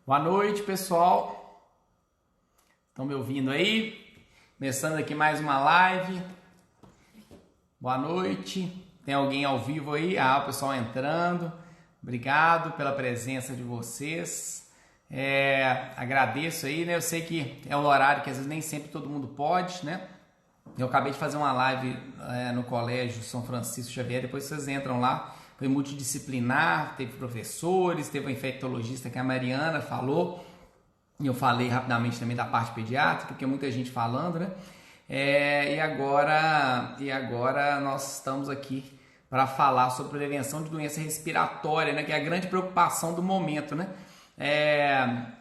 Boa noite, pessoal. Estão me ouvindo aí? Começando aqui mais uma live. Boa noite. Tem alguém ao vivo aí? O pessoal entrando. Obrigado pela presença de vocês. Agradeço aí, né? Eu sei que é um horário que às vezes nem sempre todo mundo pode, né? Eu acabei de fazer uma live no Colégio São Francisco Xavier, depois vocês entram lá. Foi multidisciplinar, teve professores, teve uma infectologista que a Mariana falou, e eu falei rapidamente também da parte pediátrica, porque muita gente falando, né? E agora nós estamos aqui para falar sobre prevenção de doença respiratória, né? Que é a grande preocupação do momento, né?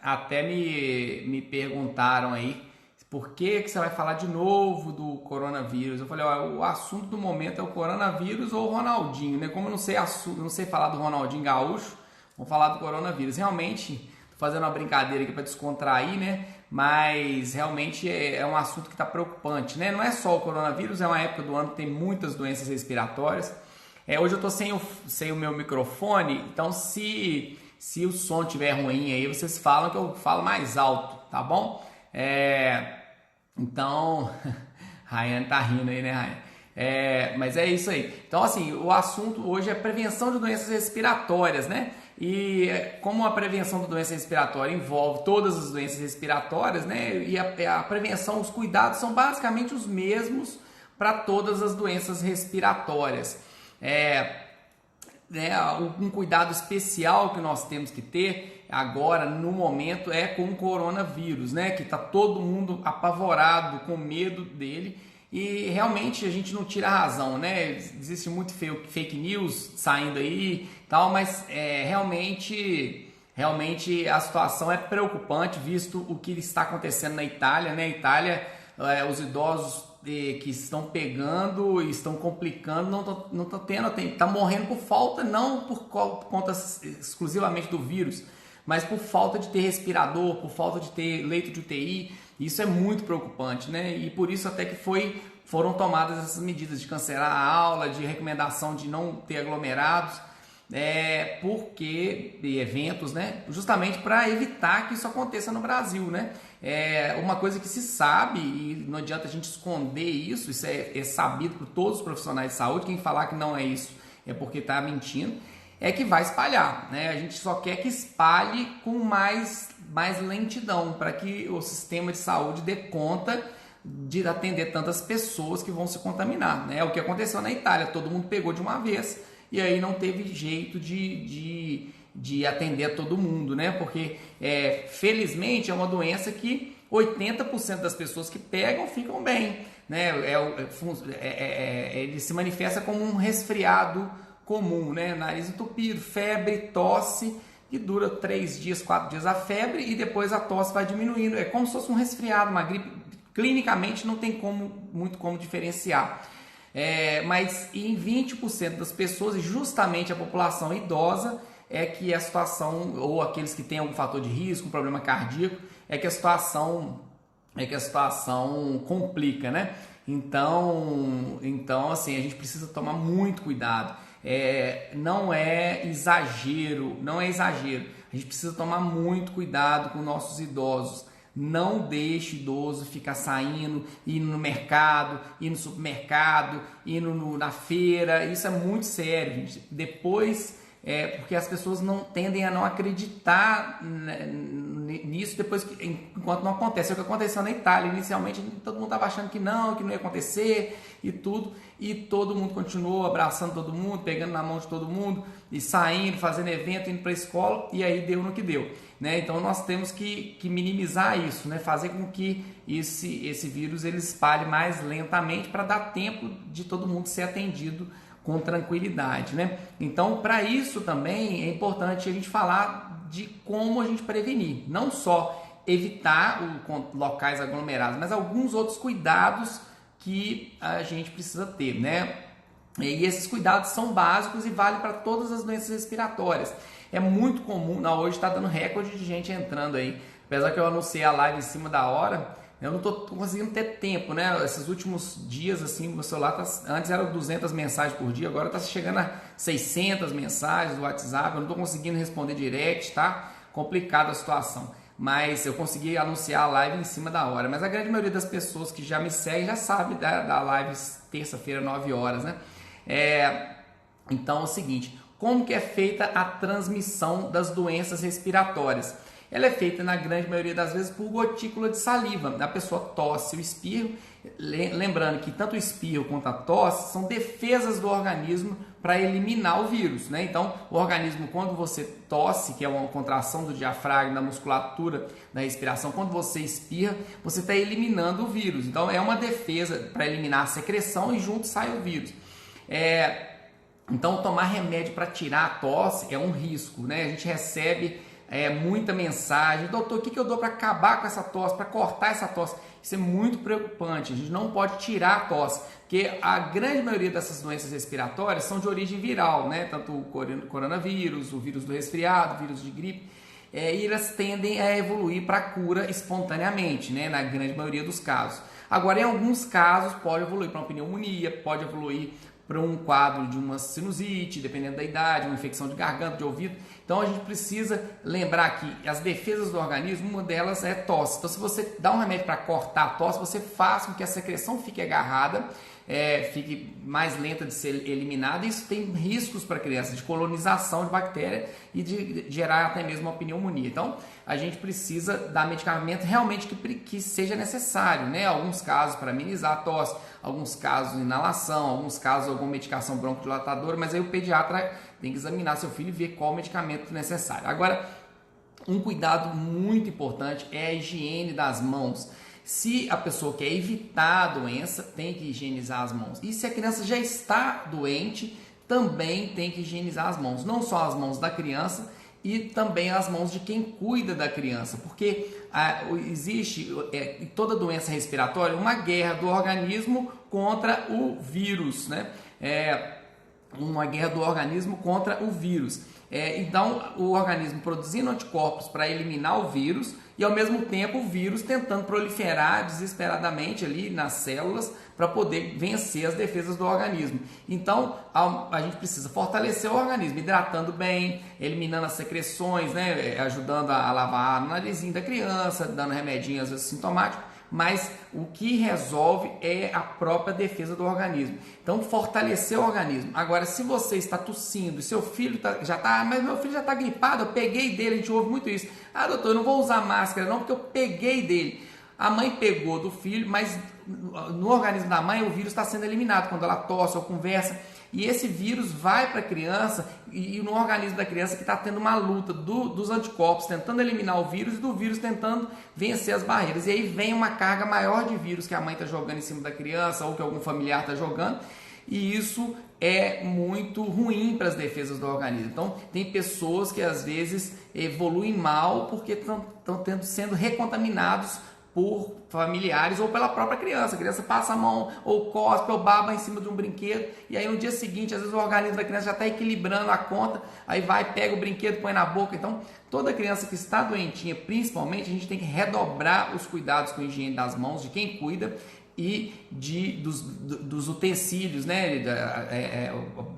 Até me perguntaram aí, por que você vai falar de novo do coronavírus? Eu falei, o assunto do momento é o coronavírus ou o Ronaldinho, né? Como eu não sei falar do Ronaldinho Gaúcho, vou falar do coronavírus. Realmente, tô fazendo uma brincadeira aqui para descontrair, né? Mas realmente é um assunto que está preocupante, né? Não é só o coronavírus, é uma época do ano que tem muitas doenças respiratórias. Hoje eu tô sem o meu microfone, então se o som estiver ruim aí, vocês falam que eu falo mais alto, tá bom? Então, Rayane tá rindo aí, né, Rayane? Mas é isso aí. Então, assim, o assunto hoje é prevenção de doenças respiratórias, né? E como a prevenção da doença respiratória envolve todas as doenças respiratórias, né? E a prevenção, os cuidados são basicamente os mesmos para todas as doenças respiratórias. Um cuidado especial que nós temos que ter agora no momento é com o coronavírus, né? Que está todo mundo apavorado, com medo dele, e realmente a gente não tira a razão, né? Existe muito fake news saindo aí, tal, mas realmente a situação é preocupante, visto o que está acontecendo na Itália, né? Itália, os idosos que estão pegando e estão complicando, não estão tendo, está morrendo por falta, não por conta exclusivamente do vírus, mas por falta de ter respirador, por falta de ter leito de UTI. Isso é muito preocupante, né? E por isso até que foram tomadas essas medidas de cancelar a aula, de recomendação de não ter aglomerados, porque eventos, né? Justamente para evitar que isso aconteça no Brasil, né? Uma coisa que se sabe, e não adianta a gente esconder isso é sabido por todos os profissionais de saúde. Quem falar que não é isso é porque está mentindo, é que vai espalhar, né? A gente só quer que espalhe com mais lentidão, para que o sistema de saúde dê conta de atender tantas pessoas que vão se contaminar, né? É o que aconteceu na Itália, todo mundo pegou de uma vez, e aí não teve jeito de atender a todo mundo, né? Porque felizmente é uma doença que 80% das pessoas que pegam ficam bem, né? Ele se manifesta como um resfriado comum, né? Nariz entupido, febre, tosse, que dura 3 dias, 4 dias a febre, e depois a tosse vai diminuindo. É como se fosse um resfriado, uma gripe. Clinicamente não tem muito como diferenciar. Mas em 20% das pessoas, e justamente a população idosa, é que a situação, ou aqueles que têm algum fator de risco, um problema cardíaco, é que a situação complica, né? Então assim, a gente precisa tomar muito cuidado. Não é exagero. A gente precisa tomar muito cuidado com nossos idosos. Não deixe o idoso ficar saindo, indo no mercado, indo no supermercado, indo na feira. Isso é muito sério, gente. Depois, porque as pessoas tendem a não acreditar nisso depois, enquanto não acontece. É o que aconteceu na Itália. Inicialmente, todo mundo estava achando que não ia acontecer e tudo. E todo mundo continuou abraçando todo mundo, pegando na mão de todo mundo, e saindo, fazendo evento, indo para a escola, e aí deu no que deu, né? Então nós temos que minimizar isso, né? Fazer com que esse vírus ele espalhe mais lentamente, para dar tempo de todo mundo ser atendido com tranquilidade, né? Então, para isso também é importante a gente falar de como a gente prevenir, não só evitar locais aglomerados, mas alguns outros cuidados que a gente precisa ter, né? E esses cuidados são básicos e valem para todas as doenças respiratórias. É muito comum, hoje está dando recorde de gente entrando aí, apesar que eu anunciei a live em cima da hora, eu não estou conseguindo ter tempo, né? Esses últimos dias, assim, meu celular antes era 200 mensagens por dia, agora está chegando a 600 mensagens do WhatsApp, eu não estou conseguindo responder direct, tá? complicada a situação. Mas eu consegui anunciar a live em cima da hora. Mas a grande maioria das pessoas que já me seguem já sabe da live terça-feira, 9 horas, né? Então é o seguinte, como que é feita a transmissão das doenças respiratórias? Ela é feita na grande maioria das vezes por gotícula de saliva. A pessoa tosse o espirro, lembrando que tanto o espirro quanto a tosse são defesas do organismo para eliminar o vírus, né? Então, o organismo, quando você tosse, que é uma contração do diafragma, da musculatura da respiração, quando você espirra, você está eliminando o vírus. Então, é uma defesa para eliminar a secreção e junto sai o vírus. Então, tomar remédio para tirar a tosse é um risco, né? A gente recebe muita mensagem, doutor, o que eu dou para acabar com essa tosse, para cortar essa tosse? Isso é muito preocupante, a gente não pode tirar a tosse, porque a grande maioria dessas doenças respiratórias são de origem viral, né? Tanto o coronavírus, o vírus do resfriado, o vírus de gripe, e elas tendem a evoluir para a cura espontaneamente, né? Na grande maioria dos casos. Agora, em alguns casos, pode evoluir para uma pneumonia, pode evoluir para um quadro de uma sinusite, dependendo da idade, uma infecção de garganta, de ouvido. Então a gente precisa lembrar que as defesas do organismo, uma delas é tosse. Então se você dá um remédio para cortar a tosse, você faz com que a secreção fique agarrada, fique mais lenta de ser eliminada. Isso tem riscos para a criança de colonização de bactéria e de gerar até mesmo uma pneumonia. Então a gente precisa dar medicamento realmente que seja necessário, né? Alguns casos para amenizar a tosse, alguns casos inalação, alguns casos alguma medicação broncodilatadora, mas aí o pediatra tem que examinar seu filho e ver qual medicamento necessário. Agora, um cuidado muito importante é a higiene das mãos. Se a pessoa quer evitar a doença, tem que higienizar as mãos. E se a criança já está doente, também tem que higienizar as mãos. Não só as mãos da criança, e também as mãos de quem cuida da criança, porque existe em toda doença respiratória uma guerra do organismo contra o vírus, né? Uma guerra do organismo contra o vírus. Então, o organismo produzindo anticorpos para eliminar o vírus e, ao mesmo tempo, o vírus tentando proliferar desesperadamente ali nas células para poder vencer as defesas do organismo. Então, a gente precisa fortalecer o organismo, hidratando bem, eliminando as secreções, né? Ajudando a lavar o narizinho da criança, dando remedinho, às vezes, sintomático. Mas o que resolve é a própria defesa do organismo. Então, fortalecer o organismo. Agora, se você está tossindo e seu filho mas meu filho já está gripado, eu peguei dele, a gente ouve muito isso. Ah, doutor, eu não vou usar máscara não, porque eu peguei dele. A mãe pegou do filho, mas no organismo da mãe o vírus está sendo eliminado quando ela tosse ou conversa. E esse vírus vai para a criança e no organismo da criança que está tendo uma luta dos anticorpos tentando eliminar o vírus e do vírus tentando vencer as barreiras. E aí vem uma carga maior de vírus que a mãe está jogando em cima da criança ou que algum familiar está jogando. E isso é muito ruim para as defesas do organismo. Então, tem pessoas que às vezes evoluem mal porque estão sendo recontaminados por familiares ou pela própria criança. A criança passa a mão ou cospe ou baba em cima de um brinquedo e aí no dia seguinte, às vezes o organismo da criança já está equilibrando a conta, aí vai, pega o brinquedo, põe na boca. Então, toda criança que está doentinha, principalmente, a gente tem que redobrar os cuidados com a higiene das mãos, de quem cuida e dos utensílios, né?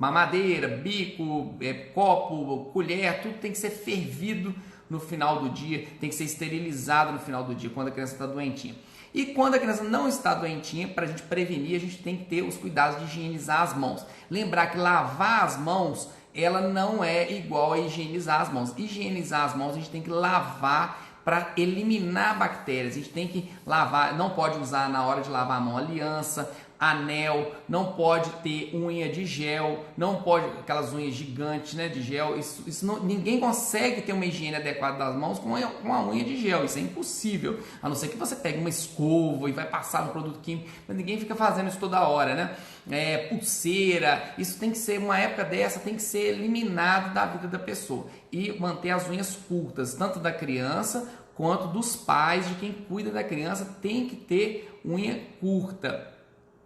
Mamadeira, bico, copo, colher, tudo tem que ser fervido no final do dia, tem que ser esterilizado no final do dia, quando a criança está doentinha. E quando a criança não está doentinha, para a gente prevenir, a gente tem que ter os cuidados de higienizar as mãos. Lembrar que lavar as mãos, ela não é igual a higienizar as mãos. Higienizar as mãos, a gente tem que lavar para eliminar bactérias. A gente tem que lavar, não pode usar na hora de lavar a mão aliança, anel, não pode ter unha de gel, não pode aquelas unhas gigantes, né, de gel. Isso não, ninguém consegue ter uma higiene adequada das mãos com uma unha de gel. Isso é impossível, a não ser que você pegue uma escova e vai passar no produto químico, mas ninguém fica fazendo isso toda hora, né? Pulseira, isso tem que ser, uma época dessa, tem que ser eliminado da vida da pessoa e manter as unhas curtas, tanto da criança quanto dos pais, de quem cuida da criança, tem que ter unha curta.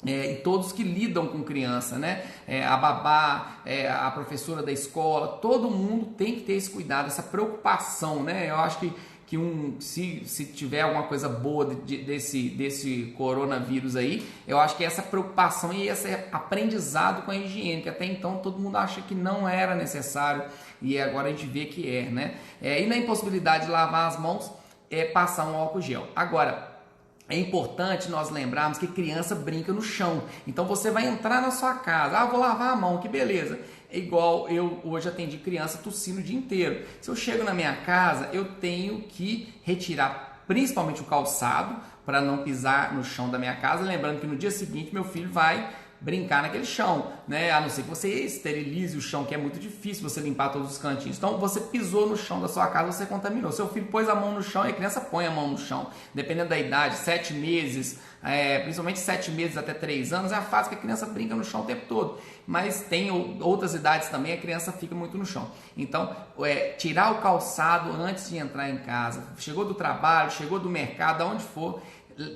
E todos que lidam com criança, né? A babá, a professora da escola, todo mundo tem que ter esse cuidado, essa preocupação, né? Eu acho que se tiver alguma coisa boa desse coronavírus aí, eu acho que essa preocupação e esse aprendizado com a higiene, que até então todo mundo acha que não era necessário e agora a gente vê que é, né? E na impossibilidade de lavar as mãos, passar um álcool gel. Agora, é importante nós lembrarmos que criança brinca no chão. Então você vai entrar na sua casa, vou lavar a mão, que beleza. É igual eu hoje atendi criança tossindo o dia inteiro. Se eu chego na minha casa, eu tenho que retirar principalmente o calçado para não pisar no chão da minha casa. Lembrando que no dia seguinte meu filho vai brincar naquele chão, né? A não ser que você esterilize o chão, que é muito difícil você limpar todos os cantinhos. Então você pisou no chão da sua casa, você contaminou. Seu filho pôs a mão no chão e a criança põe a mão no chão, dependendo da idade, 7 meses, principalmente 7 meses até 3 anos, é a fase que a criança brinca no chão o tempo todo. Mas tem outras idades também, a criança fica muito no chão. Então, tirar o calçado antes de entrar em casa. Chegou do trabalho, chegou do mercado, aonde for,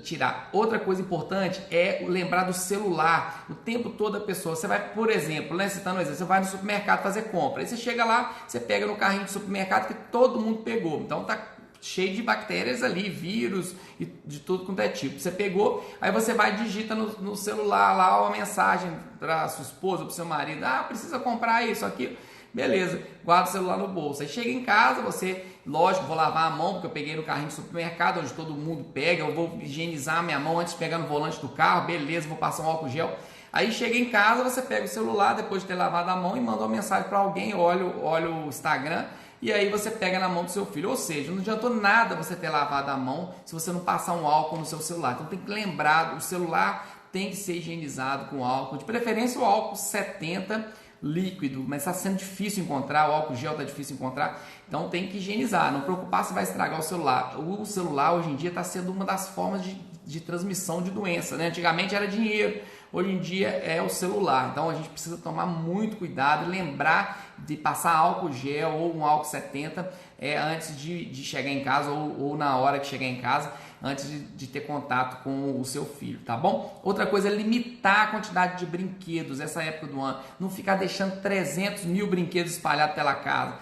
tirar. Outra coisa importante é lembrar do celular o tempo todo. A pessoa, você vai, por exemplo, né, citando um exemplo, você vai no supermercado fazer compra, aí você chega lá, você pega no carrinho do supermercado que todo mundo pegou, então tá cheio de bactérias ali, vírus e de tudo quanto é tipo. Você pegou, aí você vai e digita no celular lá uma mensagem para sua esposa, para seu marido, precisa comprar isso, aquilo. Beleza, guarda o celular no bolso. Aí chega em casa, você, lógico, vou lavar a mão, porque eu peguei no carrinho do supermercado, onde todo mundo pega, eu vou higienizar a minha mão antes de pegar no volante do carro, beleza, vou passar um álcool gel. Aí chega em casa, você pega o celular, depois de ter lavado a mão, e manda uma mensagem para alguém, olha o Instagram, e aí você pega na mão do seu filho. Ou seja, não adiantou nada você ter lavado a mão se você não passar um álcool no seu celular. Então tem que lembrar, o celular tem que ser higienizado com álcool, de preferência o álcool 70 líquido, mas está sendo difícil encontrar, o álcool gel está difícil encontrar, então tem que higienizar, não preocupar se vai estragar o celular. O celular hoje em dia está sendo uma das formas de transmissão de doença, né? Antigamente era dinheiro, hoje em dia é o celular, então a gente precisa tomar muito cuidado e lembrar de passar álcool gel ou um álcool 70 antes de chegar em casa ou na hora que chegar em casa, antes de ter contato com o seu filho, tá bom? Outra coisa é limitar a quantidade de brinquedos essa época do ano, não ficar deixando 300 mil brinquedos espalhados pela casa,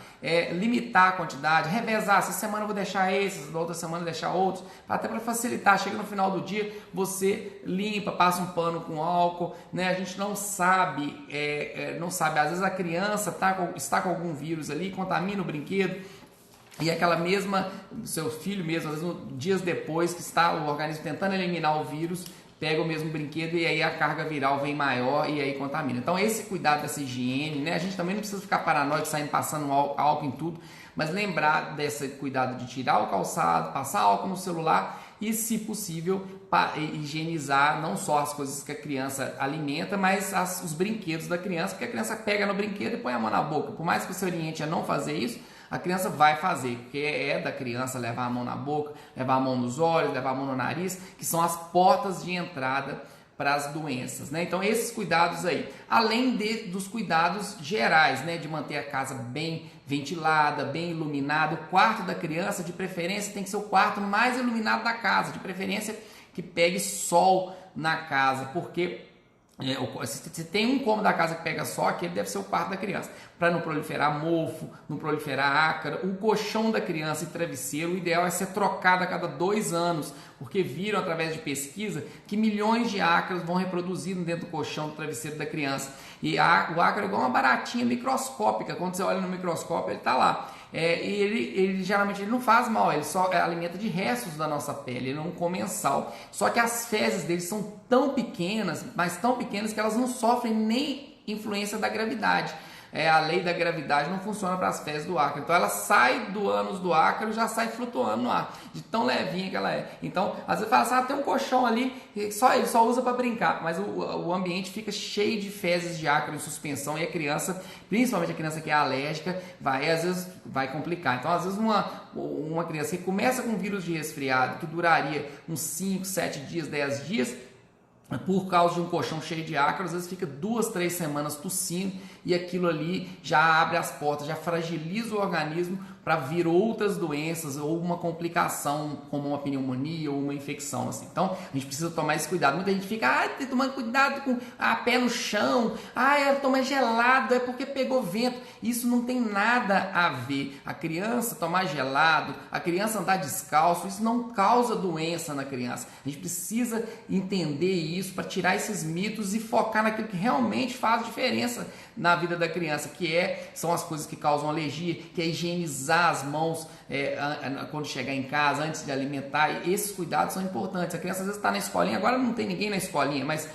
limitar a quantidade, revezar, essa semana eu vou deixar esses, na outra semana eu vou deixar outros, até para facilitar. Chega no final do dia, você limpa, passa um pano com álcool, né? A gente não sabe, às vezes a criança está com algum vírus ali, contamina o brinquedo, e aquela mesma, seu filho mesmo, às vezes dias depois que está o organismo tentando eliminar o vírus, pega o mesmo brinquedo e aí a carga viral vem maior e aí contamina. Então esse cuidado dessa higiene, né? A gente também não precisa ficar paranoico, saindo passando álcool em tudo, mas lembrar desse cuidado de tirar o calçado, passar álcool no celular e, se possível, higienizar não só as coisas que a criança alimenta, mas os brinquedos da criança, porque a criança pega no brinquedo e põe a mão na boca. Por mais que você oriente a não fazer isso, a criança vai fazer, porque é da criança levar a mão na boca, levar a mão nos olhos, levar a mão no nariz, que são as portas de entrada para as doenças, né? Então esses cuidados aí, além dos cuidados gerais, né? De manter a casa bem ventilada, bem iluminada. O quarto da criança, de preferência, tem que ser o quarto mais iluminado da casa, de preferência que pegue sol na casa, porque se tem um cômodo da casa que pega sol, aquele deve ser o quarto da criança, para não proliferar mofo, não proliferar ácaro. O colchão da criança e travesseiro, o ideal é ser trocado a cada 2 anos, porque viram através de pesquisa que milhões de ácaros vão reproduzindo dentro do colchão do travesseiro da criança. E o ácaro é igual uma baratinha microscópica, quando você olha no microscópio ele está lá. E ele geralmente não faz mal, ele só alimenta de restos da nossa pele, ele não come sal. Só que as fezes dele são tão pequenas, mas tão pequenas que elas não sofrem nem influência da gravidade. A lei da gravidade não funciona para as fezes do ácaro. Então ela sai do ânus do ácaro e já sai flutuando no ar, de tão levinha que ela é. Então, às vezes fala assim, tem um colchão ali, ele só usa para brincar, mas o ambiente fica cheio de fezes de ácaro em suspensão, e a criança, principalmente a criança que é alérgica, às vezes vai complicar. Então, às vezes uma criança que começa com um vírus de resfriado, que duraria uns 5, 7 dias, 10 dias, por causa de um colchão cheio de ácaro, às vezes fica 2, 3 semanas tossindo, e aquilo ali já abre as portas, já fragiliza o organismo para vir outras doenças ou uma complicação como uma pneumonia ou uma infecção assim. Então a gente precisa tomar esse cuidado. Muita gente fica tomando cuidado com a pé no chão, tomar gelado é porque pegou vento. Isso não tem nada a ver. A criança tomar gelado, a criança andar descalço, isso não causa doença na criança. A gente precisa entender isso para tirar esses mitos e focar naquilo que realmente faz diferença na vida da criança, são as coisas que causam alergia, que é higienizar as mãos quando chegar em casa, antes de alimentar. E esses cuidados são importantes. A criança às vezes está na escolinha, agora não tem ninguém na escolinha, mas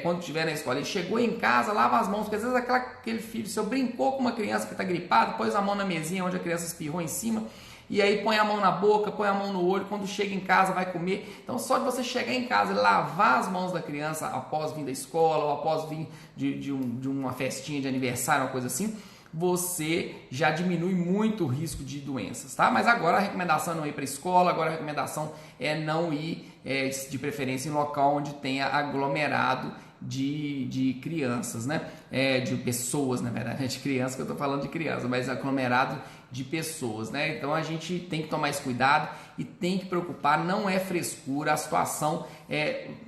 quando estiver na escolinha, chegou em casa, lava as mãos, porque às vezes aquele filho seu brincou com uma criança que está gripada, pôs a mão na mesinha onde a criança espirrou em cima, e aí põe a mão na boca, põe a mão no olho, quando chega em casa vai comer. Então só de você chegar em casa e lavar as mãos da criança após vir da escola ou após vir de uma festinha de aniversário, uma coisa assim, você já diminui muito o risco de doenças, tá? Mas agora a recomendação é não ir para a escola, agora a recomendação é não ir de preferência em local onde tenha aglomerado de crianças, né? De pessoas, na verdade, de criança, que eu tô falando de criança, mas aglomerado de pessoas, né? Então a gente tem que tomar esse cuidado e tem que preocupar, não é frescura, a situação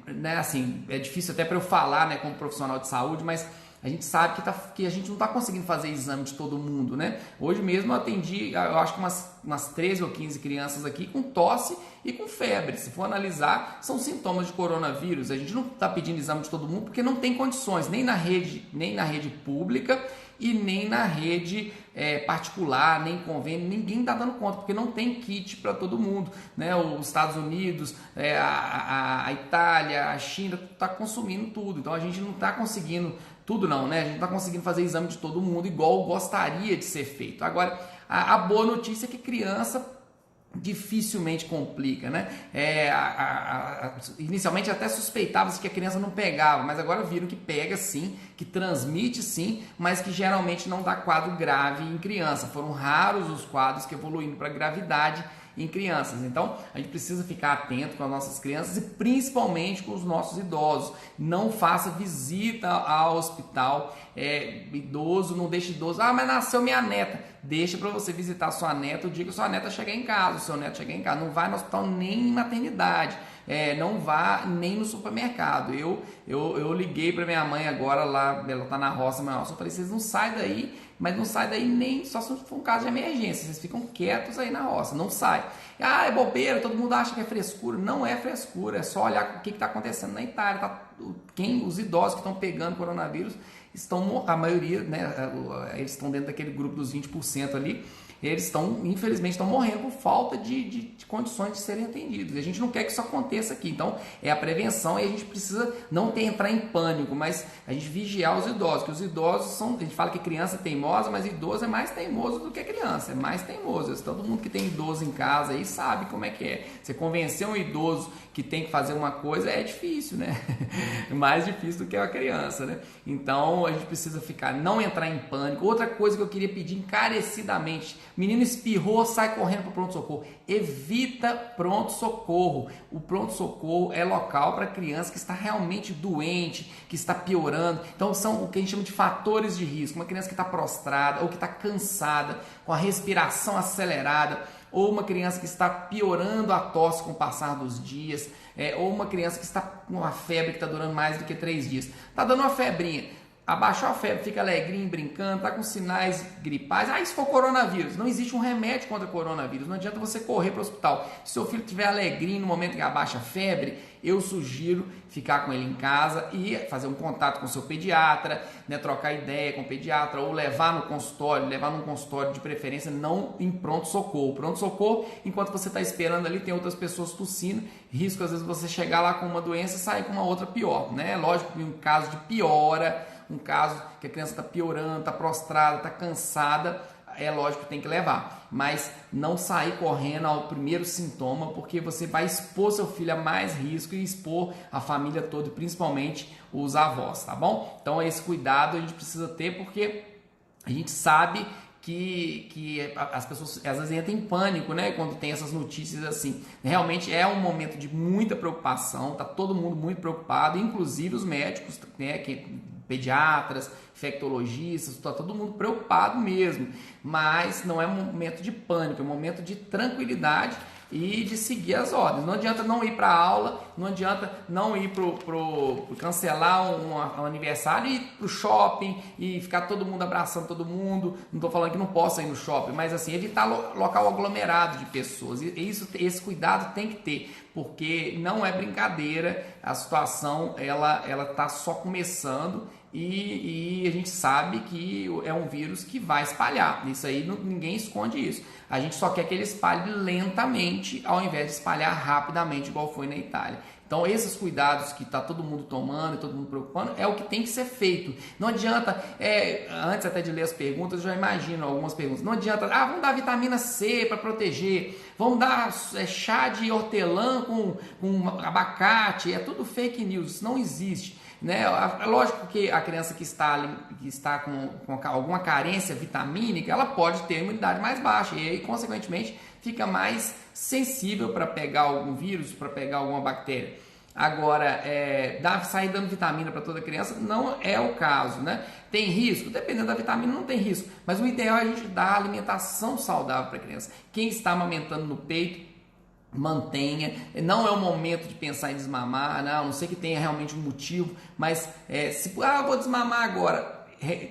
né, assim, é difícil até para eu falar, né, como profissional de saúde, mas a gente sabe que a gente não está conseguindo fazer exame de todo mundo, né? Hoje mesmo eu atendi, eu acho que umas 13 ou 15 crianças aqui com tosse e com febre. Se for analisar, são sintomas de coronavírus. A gente não está pedindo exame de todo mundo porque não tem condições, nem na rede pública e nem na rede particular, nem convênio, ninguém está dando conta, porque não tem kit para todo mundo, né? Os Estados Unidos, a Itália, a China, está consumindo tudo, então a gente não está conseguindo, tudo não, né? A gente não está conseguindo fazer exame de todo mundo igual gostaria de ser feito. Agora, a boa notícia é que criança dificilmente complica, né? Inicialmente até suspeitava-se que a criança não pegava, mas agora viram que pega sim, que transmite sim, mas que geralmente não dá quadro grave em criança. Foram raros os quadros que evoluindo para gravidade em crianças. Então a gente precisa ficar atento com as nossas crianças e principalmente com os nossos idosos. Não faça visita ao hospital idoso, não deixe idoso. Mas nasceu minha neta. Deixa para você visitar sua neta o dia que sua neta chegar em casa, o seu neto chegar em casa. Não vai no hospital nem em maternidade. Não vá nem no supermercado. Eu liguei para minha mãe agora lá, ela tá na roça, eu falei, vocês não saem daí, mas não sai daí nem só se for um caso de emergência, vocês ficam quietos aí na roça, não sai. É bobeira, todo mundo acha que é frescura. Não é frescura, é só olhar o que está acontecendo na Itália. Os idosos que estão pegando coronavírus, a maioria, né, eles estão dentro daquele grupo dos 20% ali, eles infelizmente estão morrendo por falta de condições de serem atendidos. E a gente não quer que isso aconteça aqui. Então, é a prevenção e a gente precisa não entrar em pânico, mas a gente vigiar os idosos, que os idosos a gente fala que criança é teimosa, mas idoso é mais teimoso do que criança, é mais teimoso. Todo mundo que tem idoso em casa aí sabe como é que é. Você convencer um idoso que tem que fazer uma coisa é difícil, né? Mais difícil do que uma criança, né? Então, a gente precisa não entrar em pânico. Outra coisa que eu queria pedir encarecidamente: menino espirrou, sai correndo para o pronto-socorro. Evita pronto-socorro. O pronto-socorro é local para criança que está realmente doente, que está piorando. Então são o que a gente chama de fatores de risco. Uma criança que está prostrada ou que está cansada, com a respiração acelerada, ou uma criança que está piorando a tosse com o passar dos dias, ou uma criança que está com uma febre que está durando mais do que 3 dias. Está dando uma febrinha. Abaixou a febre, fica alegrinho, brincando, tá com sinais gripais. Isso for coronavírus. Não existe um remédio contra coronavírus. Não adianta você correr para o hospital. Se seu filho estiver alegrinho no momento que abaixa a febre, eu sugiro ficar com ele em casa e fazer um contato com o seu pediatra, né, trocar ideia com o pediatra ou levar num consultório de preferência, não em pronto-socorro. Pronto-socorro, enquanto você está esperando ali, tem outras pessoas tossindo. Risco, às vezes, você chegar lá com uma doença e sair com uma outra pior, né? Lógico que em um caso de piora, um caso que a criança está piorando, está prostrada, está cansada, é lógico que tem que levar, mas não sair correndo ao primeiro sintoma, porque você vai expor seu filho a mais risco e expor a família toda, principalmente os avós, tá bom? Então esse cuidado a gente precisa ter, porque a gente sabe que as pessoas às vezes entram em pânico, né, quando tem essas notícias assim. Realmente é um momento de muita preocupação, tá todo mundo muito preocupado, inclusive os médicos, né, que pediatras, infectologistas, está todo mundo preocupado mesmo, mas não é um momento de pânico, é um momento de tranquilidade e de seguir as ordens. Não adianta não ir para a aula, não adianta não ir cancelar um aniversário e ir para o shopping e ficar todo mundo abraçando todo mundo. Não estou falando que não possa ir no shopping, mas assim, evitar local aglomerado de pessoas. Esse cuidado tem que ter, porque não é brincadeira, a situação ela está só começando. E a gente sabe que é um vírus que vai espalhar. Isso aí ninguém esconde isso. A gente só quer que ele espalhe lentamente ao invés de espalhar rapidamente, igual foi na Itália. Então esses cuidados que está todo mundo tomando e todo mundo preocupando é o que tem que ser feito. Não adianta, antes até de ler as perguntas, eu já imagino algumas perguntas. Não adianta, vamos dar vitamina C para proteger, vamos dar chá de hortelã com abacate, é tudo fake news, isso não existe. Né? É lógico que a criança que está com alguma carência vitamínica, ela pode ter imunidade mais baixa e aí, consequentemente, fica mais sensível para pegar algum vírus, para pegar alguma bactéria. Agora, sair dando vitamina para toda criança não é o caso, né? Tem risco? Dependendo da vitamina, não tem risco. Mas o ideal é a gente dar alimentação saudável para a criança. Quem está amamentando no peito, mantenha, não é o momento de pensar em desmamar, não sei que tenha realmente um motivo, mas vou desmamar agora,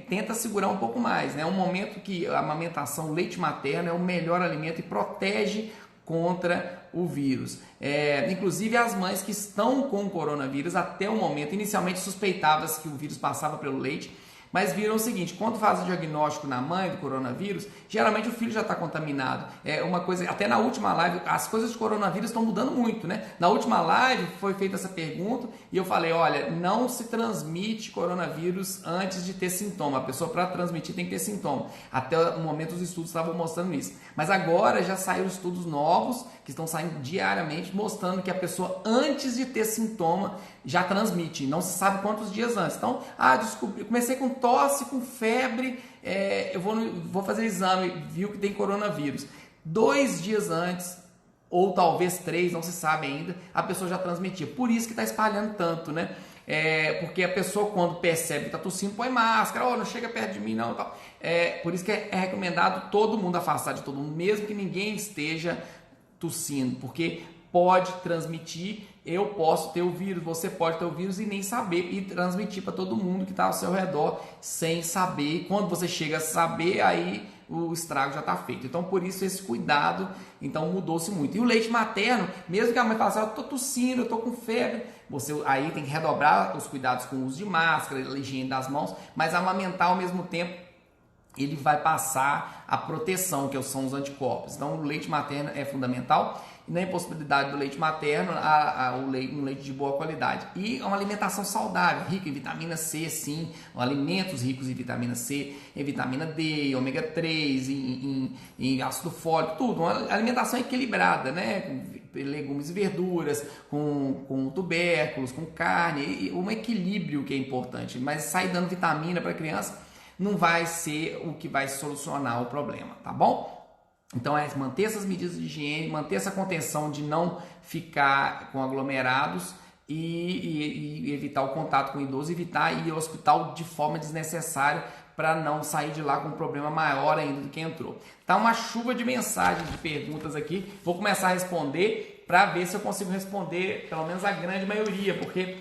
tenta segurar um pouco mais, né? É um momento que a amamentação, o leite materno é o melhor alimento e protege contra o vírus. Inclusive as mães que estão com coronavírus até o momento, inicialmente suspeitavam que o vírus passava pelo leite, mas viram o seguinte: quando faz o diagnóstico na mãe do coronavírus, geralmente o filho já está contaminado. Uma coisa, até na última live, as coisas de coronavírus estão mudando muito, né? Na última live foi feita essa pergunta e eu falei: olha, não se transmite coronavírus antes de ter sintoma. A pessoa, para transmitir, tem que ter sintoma. Até o momento os estudos estavam mostrando isso. Mas agora já saíram estudos novos que estão saindo diariamente mostrando que a pessoa, antes de ter sintoma, já transmite. Não se sabe quantos dias antes. Então, descobri, comecei com tosse, com febre, eu vou fazer exame, viu que tem coronavírus. 2 dias antes, ou talvez 3, não se sabe ainda, a pessoa já transmitia. Por isso que está espalhando tanto, né? Porque a pessoa, quando percebe que está tossindo, põe máscara, não chega perto de mim, não. Tal. Por isso que é recomendado todo mundo afastar de todo mundo, mesmo que ninguém esteja tossindo, porque pode transmitir. Eu posso ter o vírus, você pode ter o vírus e nem saber, e transmitir para todo mundo que está ao seu redor sem saber. Quando você chega a saber, aí o estrago já está feito. Então, por isso, esse cuidado, então, mudou-se muito. E o leite materno, mesmo que a mãe fale assim, eu estou tossindo, eu estou com febre, você aí tem que redobrar os cuidados com o uso de máscara, a higiene das mãos, mas amamentar ao mesmo tempo, ele vai passar a proteção, que são os anticorpos. Então, o leite materno é fundamental. E na impossibilidade do leite materno, um leite de boa qualidade. E uma alimentação saudável, rica em vitamina C, sim, alimentos ricos em vitamina C, em vitamina D, ômega 3, em ácido fólico, tudo. Uma alimentação equilibrada, né? Com legumes e verduras, com tubérculos, com carne, e um equilíbrio que é importante. Mas sair dando vitamina para a criança não vai ser o que vai solucionar o problema, tá bom? Então manter essas medidas de higiene, manter essa contenção de não ficar com aglomerados e evitar o contato com o idoso, evitar ir ao hospital de forma desnecessária para não sair de lá com um problema maior ainda do que entrou. Tá uma chuva de mensagens, de perguntas aqui, vou começar a responder para ver se eu consigo responder pelo menos a grande maioria, porque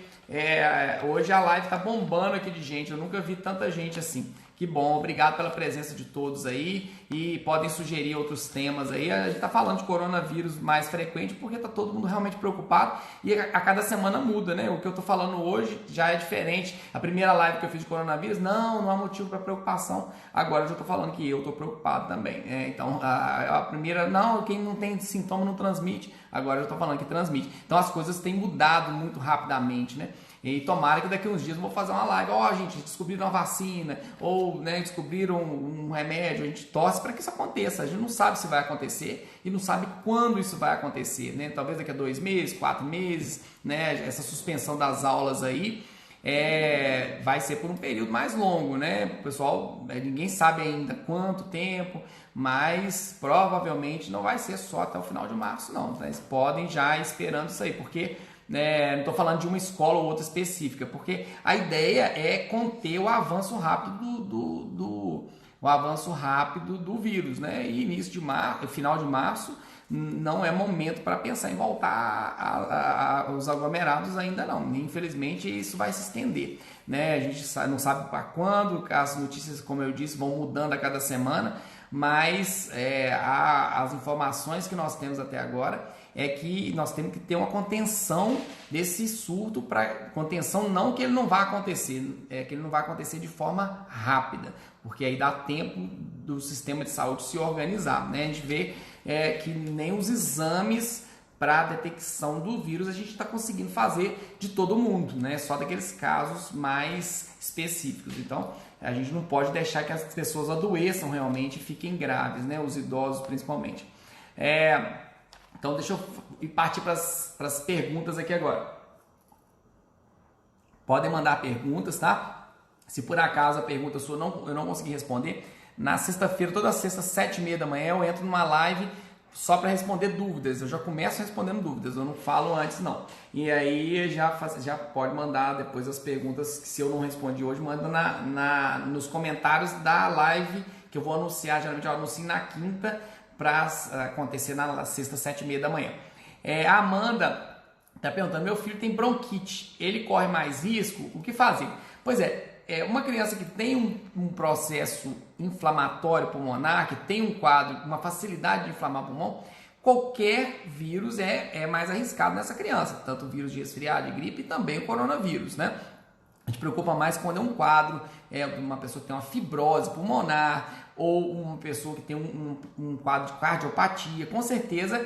hoje a live está bombando aqui de gente, eu nunca vi tanta gente assim. Que bom, obrigado pela presença de todos aí e podem sugerir outros temas aí. A gente está falando de coronavírus mais frequente porque está todo mundo realmente preocupado e a cada semana muda, né? O que eu estou falando hoje já é diferente. A primeira live que eu fiz de coronavírus, não há motivo para preocupação. Agora eu já estou falando que eu estou preocupado também. Então a primeira, quem não tem sintoma não transmite. Agora eu estou falando que transmite. Então as coisas têm mudado muito rapidamente, né? E tomara que daqui a uns dias eu vou fazer uma live. Gente, descobriram uma vacina ou descobriram um remédio. A gente torce para que isso aconteça. A gente não sabe se vai acontecer e não sabe quando isso vai acontecer, né? Talvez daqui a 2 meses, 4 meses, né? Essa suspensão das aulas aí vai ser por um período mais longo, né? Pessoal, ninguém sabe ainda quanto tempo, mas provavelmente não vai ser só até o final de março, não. Eles podem já ir esperando isso aí, porque né? Não estou falando de uma escola ou outra específica, porque a ideia é conter o avanço rápido o avanço rápido do vírus, né? E início de março, final de março, não é momento para pensar em voltar aos aglomerados ainda não. Infelizmente isso vai se estender, né? A gente não sabe para quando, as notícias, como eu disse, vão mudando a cada semana, mas as informações que nós temos até agora é que nós temos que ter uma contenção desse surto, contenção não que ele não vá acontecer, que ele não vai acontecer de forma rápida, porque aí dá tempo do sistema de saúde se organizar, né? A gente vê que nem os exames para detecção do vírus a gente está conseguindo fazer de todo mundo, né? Só daqueles casos mais específicos. Então, a gente não pode deixar que as pessoas adoeçam realmente e fiquem graves, né? Os idosos principalmente. Então, deixa eu partir para as perguntas aqui agora. Podem mandar perguntas, tá? Se por acaso a pergunta sua eu não conseguir responder, na sexta-feira, toda sexta, 7h30 da manhã, eu entro numa live só para responder dúvidas. Eu já começo respondendo dúvidas, eu não falo antes não. E aí já pode mandar depois as perguntas que se eu não respondi hoje, manda nos comentários da live que eu vou anunciar. Geralmente eu anuncio na quinta para acontecer na sexta, 7h30 da manhã. A Amanda está perguntando, meu filho tem bronquite, ele corre mais risco, o que fazer? Pois uma criança que tem um processo inflamatório pulmonar, que tem um quadro, uma facilidade de inflamar o pulmão, qualquer vírus é mais arriscado nessa criança, tanto o vírus de resfriado e gripe e também o coronavírus, né? A gente preocupa mais quando é um quadro, uma pessoa que tem uma fibrose pulmonar ou uma pessoa que tem um quadro de cardiopatia. Com certeza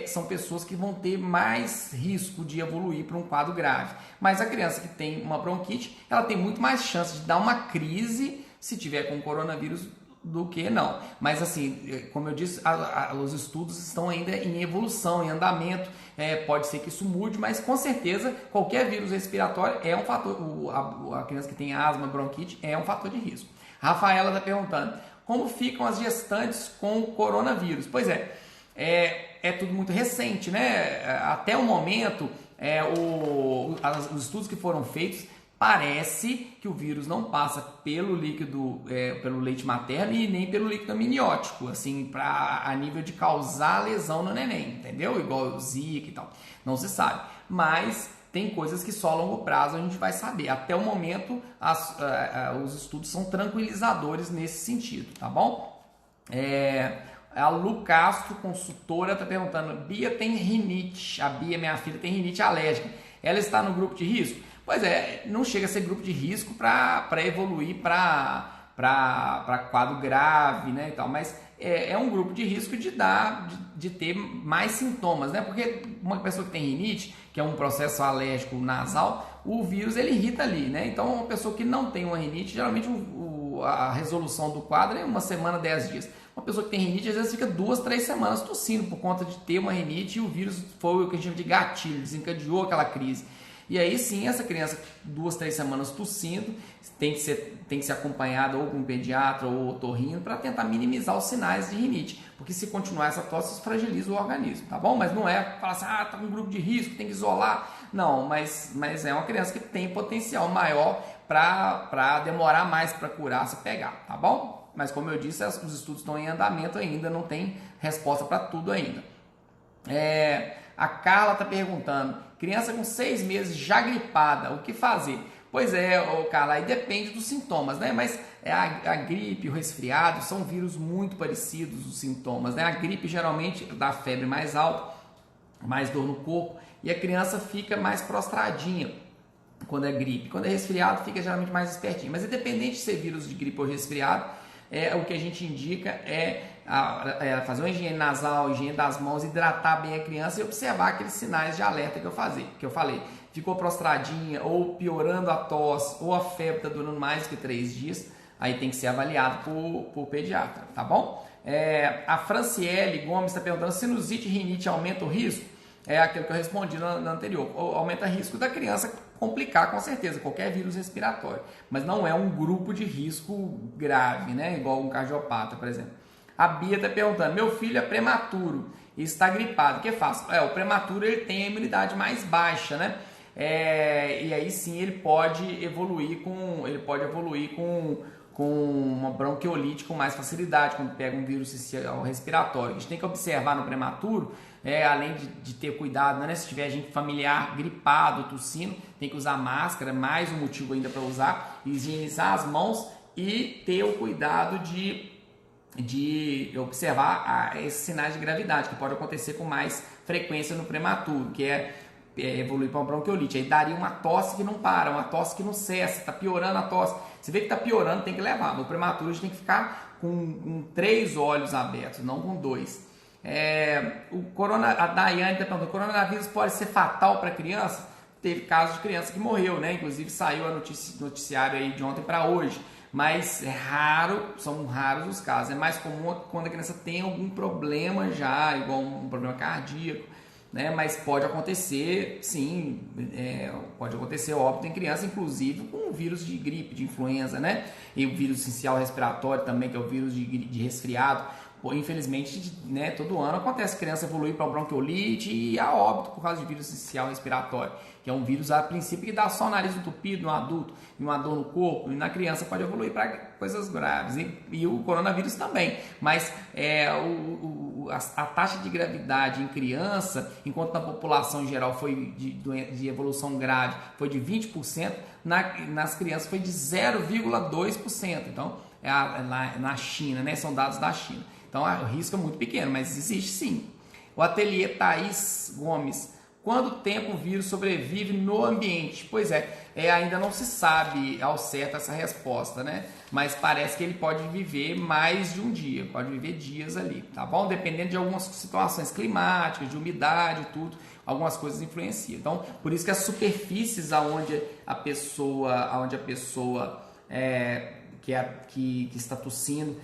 são pessoas que vão ter mais risco de evoluir para um quadro grave. Mas a criança que tem uma bronquite, ela tem muito mais chance de dar uma crise se tiver com coronavírus do que não. Mas assim, como eu disse, os estudos estão ainda em evolução, em andamento. Pode ser que isso mude, mas com certeza qualquer vírus respiratório é um fator. A criança que tem asma, bronquite é um fator de risco. A Rafaela está perguntando como ficam as gestantes com o coronavírus. Pois é tudo muito recente, né? Até o momento, os estudos que foram feitos, parece que o vírus não passa pelo líquido, pelo leite materno e nem pelo líquido amniótico, assim, a nível de causar lesão no neném, entendeu? Igual o Zika e tal. Não se sabe. Mas tem coisas que só a longo prazo a gente vai saber. Até o momento, os estudos são tranquilizadores nesse sentido, tá bom? A Lu Castro, consultora, está perguntando, Bia tem rinite, a Bia, minha filha, tem rinite alérgica. Ela está no grupo de risco? Pois não chega a ser grupo de risco para evoluir para quadro grave, né, e tal, mas é um grupo de risco de ter mais sintomas, né, porque uma pessoa que tem rinite, que é um processo alérgico nasal, o vírus ele irrita ali, né, então uma pessoa que não tem uma rinite, geralmente a resolução do quadro é 1 semana, 10 dias. Uma pessoa que tem rinite às vezes fica 2, 3 semanas tossindo por conta de ter uma rinite e o vírus foi o que a gente chama de gatilho, desencadeou aquela crise. E aí sim, essa criança 2, 3 semanas tossindo, tem que ser acompanhada ou com um pediatra ou otorrino para tentar minimizar os sinais de rinite. Porque se continuar essa tosse, isso fragiliza o organismo, tá bom? Mas não é falar assim, tá com um grupo de risco, tem que isolar. Não, mas é uma criança que tem potencial maior para demorar mais para curar se pegar, tá bom? Mas como eu disse, os estudos estão em andamento ainda, não tem resposta para tudo ainda. A Carla está perguntando, criança com 6 meses já gripada, o que fazer? Pois Carla, aí depende dos sintomas, né? Mas a gripe, o resfriado, são vírus muito parecidos os sintomas, né? A gripe geralmente dá febre mais alta, mais dor no corpo, e a criança fica mais prostradinha quando é gripe. Quando é resfriado, fica geralmente mais espertinho. Mas independente de ser vírus de gripe ou resfriado, o que a gente indica é fazer uma higiene nasal, higiene das mãos, hidratar bem a criança e observar aqueles sinais de alerta que eu falei. Ficou prostradinha ou piorando a tosse ou a febre está durando mais que 3 dias, aí tem que ser avaliado por pediatra, tá bom? A Franciele Gomes está perguntando, sinusite e rinite aumenta o risco? É aquilo que eu respondi no anterior. Aumenta o risco da criança complicar, com certeza, qualquer vírus respiratório. Mas não é um grupo de risco grave, né? Igual um cardiopata, por exemplo. A Bia está perguntando, meu filho é prematuro e está gripado, o que faço? O prematuro ele tem a imunidade mais baixa, né? E aí sim ele pode evoluir com uma bronquiolite com mais facilidade, quando pega um vírus respiratório. A gente tem que observar no prematuro, além de ter cuidado, né? Se tiver gente familiar gripado, tossindo, tem que usar máscara, mais um motivo ainda para usar, higienizar as mãos e ter o cuidado de observar esses sinais de gravidade, que pode acontecer com mais frequência no prematuro, que evoluir para uma bronquiolite. Aí daria uma tosse que não para, uma tosse que não cessa, está piorando a tosse. Você vê que está piorando, tem que levar. No prematuro a gente tem que ficar com 3 olhos abertos, não com 2. A Daiane está perguntando, o coronavírus pode ser fatal para criança? Teve casos de criança que morreu, né? Inclusive saiu a noticiário aí de ontem para hoje. Mas são raros os casos. É mais comum quando a criança tem algum problema já, igual um problema cardíaco, né? Mas pode acontecer, sim, pode acontecer óbito em criança, inclusive com o vírus de gripe, de influenza, né? E o vírus essencial respiratório também, que é o vírus de resfriado. Pô, infelizmente, né, todo ano acontece criança evoluir para bronquiolite e a óbito por causa de vírus essencial respiratório, que é um vírus a princípio que dá só nariz entupido no adulto e uma dor no corpo, e na criança pode evoluir para coisas graves, e o coronavírus também, mas a taxa de gravidade em criança, enquanto na população em geral foi de evolução grave, foi de 20%, nas crianças foi de 0,2%, então na China, né, são dados da China. Então o risco é muito pequeno, mas existe sim. O ateliê Thaís Gomes. Quanto tempo o vírus sobrevive no ambiente? Pois ainda não se sabe ao certo essa resposta, né? Mas parece que ele pode viver mais de um dia, pode viver dias ali, tá bom? Dependendo de algumas situações climáticas, de umidade e tudo, algumas coisas influenciam. Então, por isso que as superfícies onde a pessoa que está tossindo,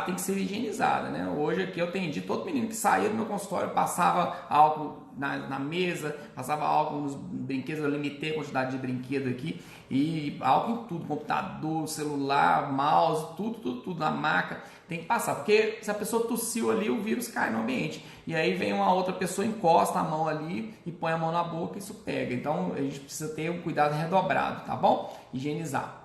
tem que ser higienizada, né? Hoje aqui eu atendi todo menino que saía do meu consultório, passava álcool na mesa, passava álcool nos brinquedos, eu limitei a quantidade de brinquedo aqui, e álcool em tudo, computador, celular, mouse, tudo na maca, tem que passar, porque se a pessoa tossiu ali, o vírus cai no ambiente, e aí vem uma outra pessoa, encosta a mão ali e põe a mão na boca e isso pega. Então a gente precisa ter um cuidado redobrado, tá bom? Higienizar.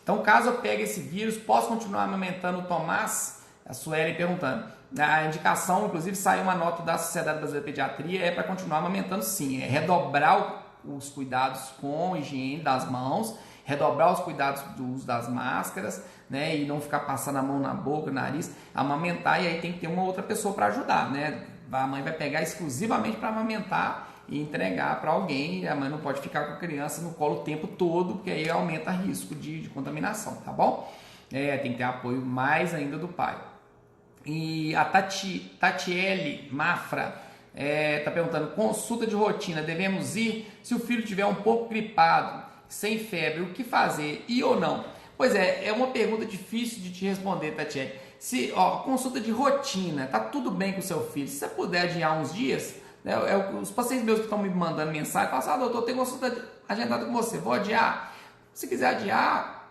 Então, caso eu pegue esse vírus, posso continuar amamentando o Tomás? A Sueli perguntando. A indicação, inclusive, saiu uma nota da Sociedade Brasileira de Pediatria, para continuar amamentando sim, redobrar os cuidados com a higiene das mãos, redobrar os cuidados do uso das máscaras, né, e não ficar passando a mão na boca, no nariz, amamentar, e aí tem que ter uma outra pessoa para ajudar, né? A mãe vai pegar exclusivamente para amamentar e entregar para alguém, a mãe não pode ficar com a criança no colo o tempo todo, porque aí aumenta o risco de contaminação, tá bom? Tem que ter apoio mais ainda do pai. E a Tatiele Mafra está perguntando, consulta de rotina, devemos ir se o filho estiver um pouco gripado, sem febre, o que fazer, ir ou não? Pois é uma pergunta difícil de te responder, Tatiele. Consulta de rotina, tá tudo bem com o seu filho, se você puder adiar uns dias, os pacientes meus que estão me mandando mensagem falam assim, doutor, tem consulta agendada com você, vou adiar. Se quiser adiar,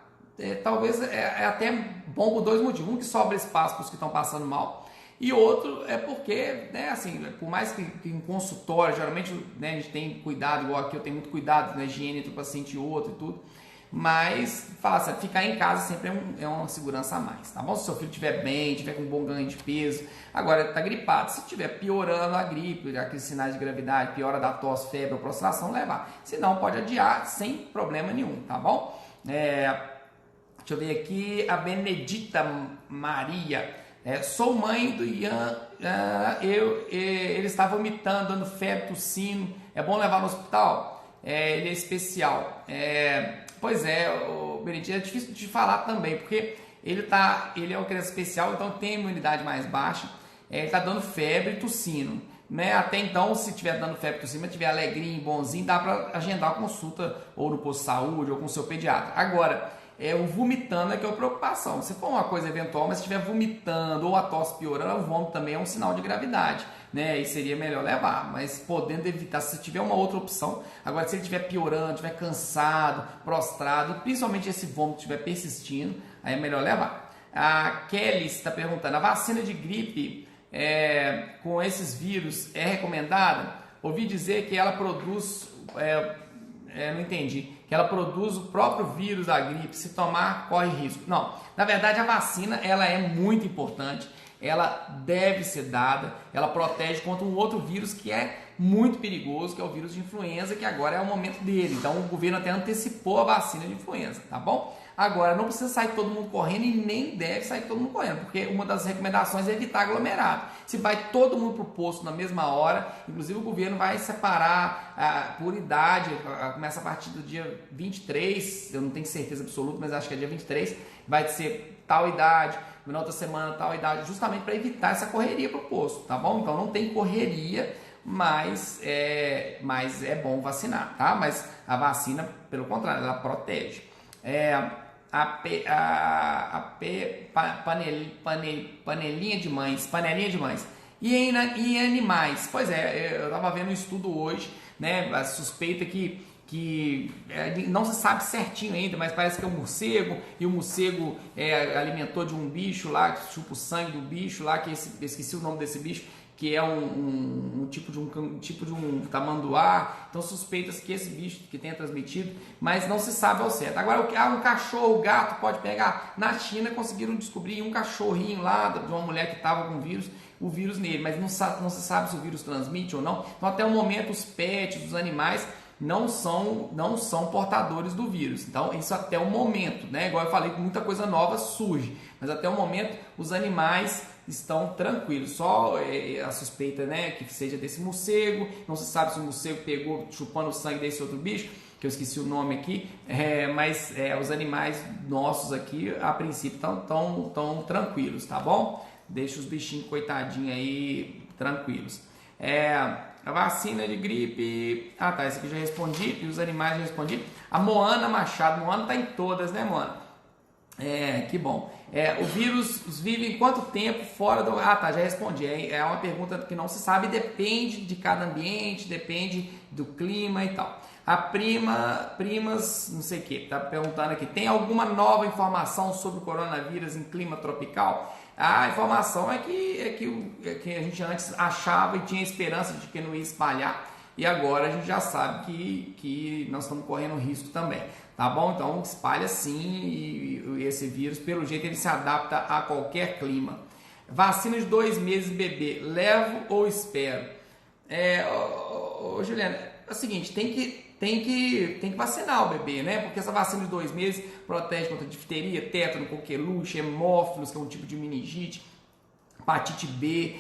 talvez até bom por 2 motivos. Um, que sobra espaço para os que estão passando mal, e outro é porque, né, assim, por mais que em consultório, geralmente, né, a gente tem cuidado, igual aqui eu tenho muito cuidado na higiene entre um paciente e outro e tudo, mas ficar em casa sempre é uma segurança a mais, tá bom? Se o seu filho estiver bem, estiver com um bom ganho de peso, agora está gripado, se estiver piorando a gripe, aqueles sinais de gravidade, piora da tosse, febre ou prostração, levar. Se não, pode adiar sem problema nenhum, tá bom? Deixa eu ver aqui, a Benedita Maria. Sou mãe do Ian, ele está vomitando, dando febre, tossindo, é bom levar no hospital? Ele é especial. Pois Benedito, é difícil de falar também, porque ele é uma criança especial, então tem imunidade mais baixa, ele está dando febre e tossindo, né? Até então, se estiver dando febre e tossindo, mas estiver alegrinho, bonzinho, dá para agendar uma consulta ou no posto de saúde ou com o seu pediatra. Agora, o vomitando é que é a preocupação. Se for uma coisa eventual, mas se estiver vomitando ou a tosse piorando, o vômito também é um sinal de gravidade, né? E seria melhor levar, mas podendo evitar, se tiver uma outra opção. Agora, se ele estiver piorando, estiver cansado, prostrado, e principalmente esse vômito estiver persistindo, aí é melhor levar. A Kelly está perguntando, a vacina de gripe com esses vírus é recomendada? Ouvi dizer que ela produz, não entendi, que ela produz o próprio vírus da gripe, se tomar corre risco. Não, na verdade a vacina ela é muito importante, ela deve ser dada, ela protege contra um outro vírus que é muito perigoso, que é o vírus de influenza, que agora é o momento dele. Então o governo até antecipou a vacina de influenza, tá bom? Agora não precisa sair todo mundo correndo e nem deve sair todo mundo correndo, porque uma das recomendações é evitar aglomerado. Se vai todo mundo para o posto na mesma hora, inclusive o governo vai separar por idade, começa a partir do dia 23, eu não tenho certeza absoluta, mas acho que é dia 23, vai ser tal idade, na outra semana tal idade, justamente para evitar essa correria para o posto, tá bom? Então não tem correria, mas é bom vacinar, tá? Mas a vacina, pelo contrário, ela protege. Panelinha de mães. E em animais? Pois é, eu estava vendo um estudo hoje, né? A suspeita que não se sabe certinho ainda, mas parece que é um morcego, e o morcego alimentou de um bicho lá, que chupa o sangue do bicho lá, que esqueci o nome desse bicho, que é um tipo de um tamanduá. Então suspeita-se que esse bicho que tenha transmitido, mas não se sabe ao certo. Agora, um cachorro, gato pode pegar. Na China conseguiram descobrir um cachorrinho lá de uma mulher que estava com o vírus nele, mas não se sabe se o vírus transmite ou não. Então até o momento os pets, os animais não são portadores do vírus. Então isso até o momento, né? Igual eu falei, muita coisa nova surge, mas até o momento os animais estão tranquilos. Só a suspeita, né, que seja desse morcego. Não se sabe se o morcego pegou chupando o sangue desse outro bicho, que eu esqueci o nome aqui, mas os animais nossos aqui a princípio estão tranquilos, tá bom? Deixa os bichinhos coitadinhos aí tranquilos. A vacina de gripe, tá, esse aqui já respondi, e os animais já respondi. A Moana Machado, Moana tá em todas, né, Moana? Que bom. O vírus vive quanto tempo fora do... já respondi. É uma pergunta que não se sabe, depende de cada ambiente, depende do clima e tal. A primas, não sei o que, tá perguntando aqui, tem alguma nova informação sobre o coronavírus em clima tropical? A informação é que a gente antes achava e tinha esperança de que não ia espalhar, e agora a gente já sabe que nós estamos correndo risco também, tá bom? Então espalha sim, e esse vírus, pelo jeito, ele se adapta a qualquer clima. Vacina de 2 meses bebê, levo ou espero? Juliana, é o seguinte, tem que vacinar o bebê, né? Porque essa vacina de 2 meses protege contra difteria, tétano, coqueluche, hemófilos, que é um tipo de meningite, hepatite B,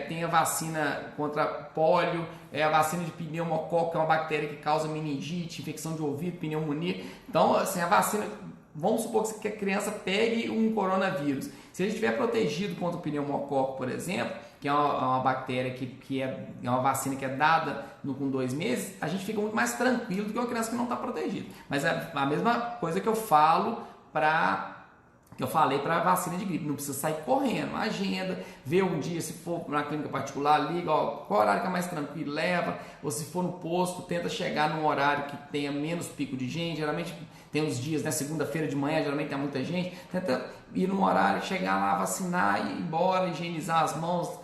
tem a vacina contra pólio, a vacina de pneumococo, que é uma bactéria que causa meningite, infecção de ouvido, pneumonia. Então, assim, a vacina, vamos supor que a criança pegue um coronavírus. Se ele estiver protegido contra o pneumococo, por exemplo, que é uma bactéria que é uma vacina que é dada com 2 meses, a gente fica muito mais tranquilo do que uma criança que não está protegida. Mas é a mesma coisa que eu falei para a vacina de gripe, não precisa sair correndo, agenda, vê um dia, se for na clínica particular, liga, qual horário que é mais tranquilo, leva, ou se for no posto, tenta chegar num horário que tenha menos pico de gente. Geralmente tem uns dias, né, segunda-feira de manhã, geralmente tem muita gente, tenta ir num horário, chegar lá, vacinar e ir embora, higienizar as mãos,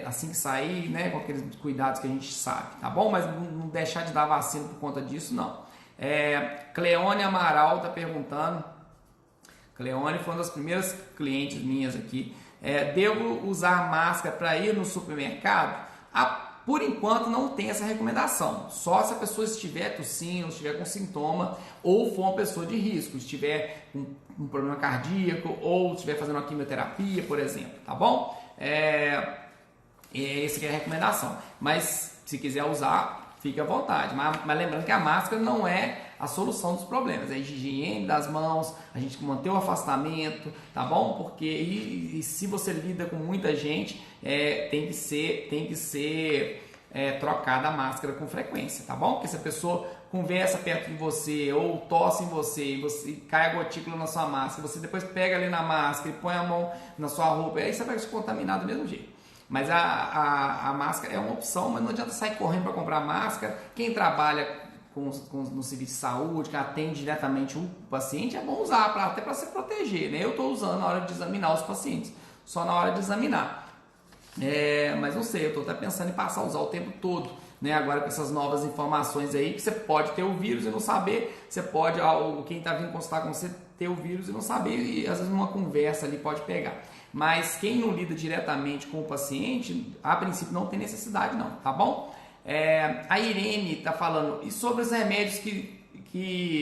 assim que sair, né, com aqueles cuidados que a gente sabe, tá bom? Mas não deixar de dar vacina por conta disso, não. Cleone Amaral está perguntando. Cleone foi uma das primeiras clientes minhas aqui. Devo usar máscara para ir no supermercado? Por enquanto não tem essa recomendação. Só se a pessoa estiver tossindo, estiver com sintoma, ou for uma pessoa de risco, estiver com um problema cardíaco, ou estiver fazendo uma quimioterapia, por exemplo, tá bom? Essa que é a recomendação. Mas se quiser usar, fique à vontade. Mas lembrando que a máscara não é a solução dos problemas. É a higiene das mãos, a gente manter o afastamento, tá bom? Porque e se você lida com muita gente, tem que ser trocada a máscara com frequência, tá bom? Porque se a pessoa conversa perto de você ou tosse em você e cai a gotícula na sua máscara, você depois pega ali na máscara e põe a mão na sua roupa, aí você vai se contaminar do mesmo jeito. Mas a máscara é uma opção, mas não adianta sair correndo para comprar máscara. Quem trabalha no serviço de saúde, que atende diretamente o paciente, é bom usar até para se proteger, né? Eu estou usando na hora de examinar os pacientes, só na hora de examinar. Mas não sei, eu estou até pensando em passar a usar o tempo todo, né? Agora com essas novas informações aí, que você pode ter o vírus e não saber, você pode, quem está vindo consultar com você, ter o vírus e não saber, e às vezes numa conversa ali pode pegar. Mas quem não lida diretamente com o paciente, a princípio não tem necessidade não, tá bom? A Irene está falando, e sobre os remédios que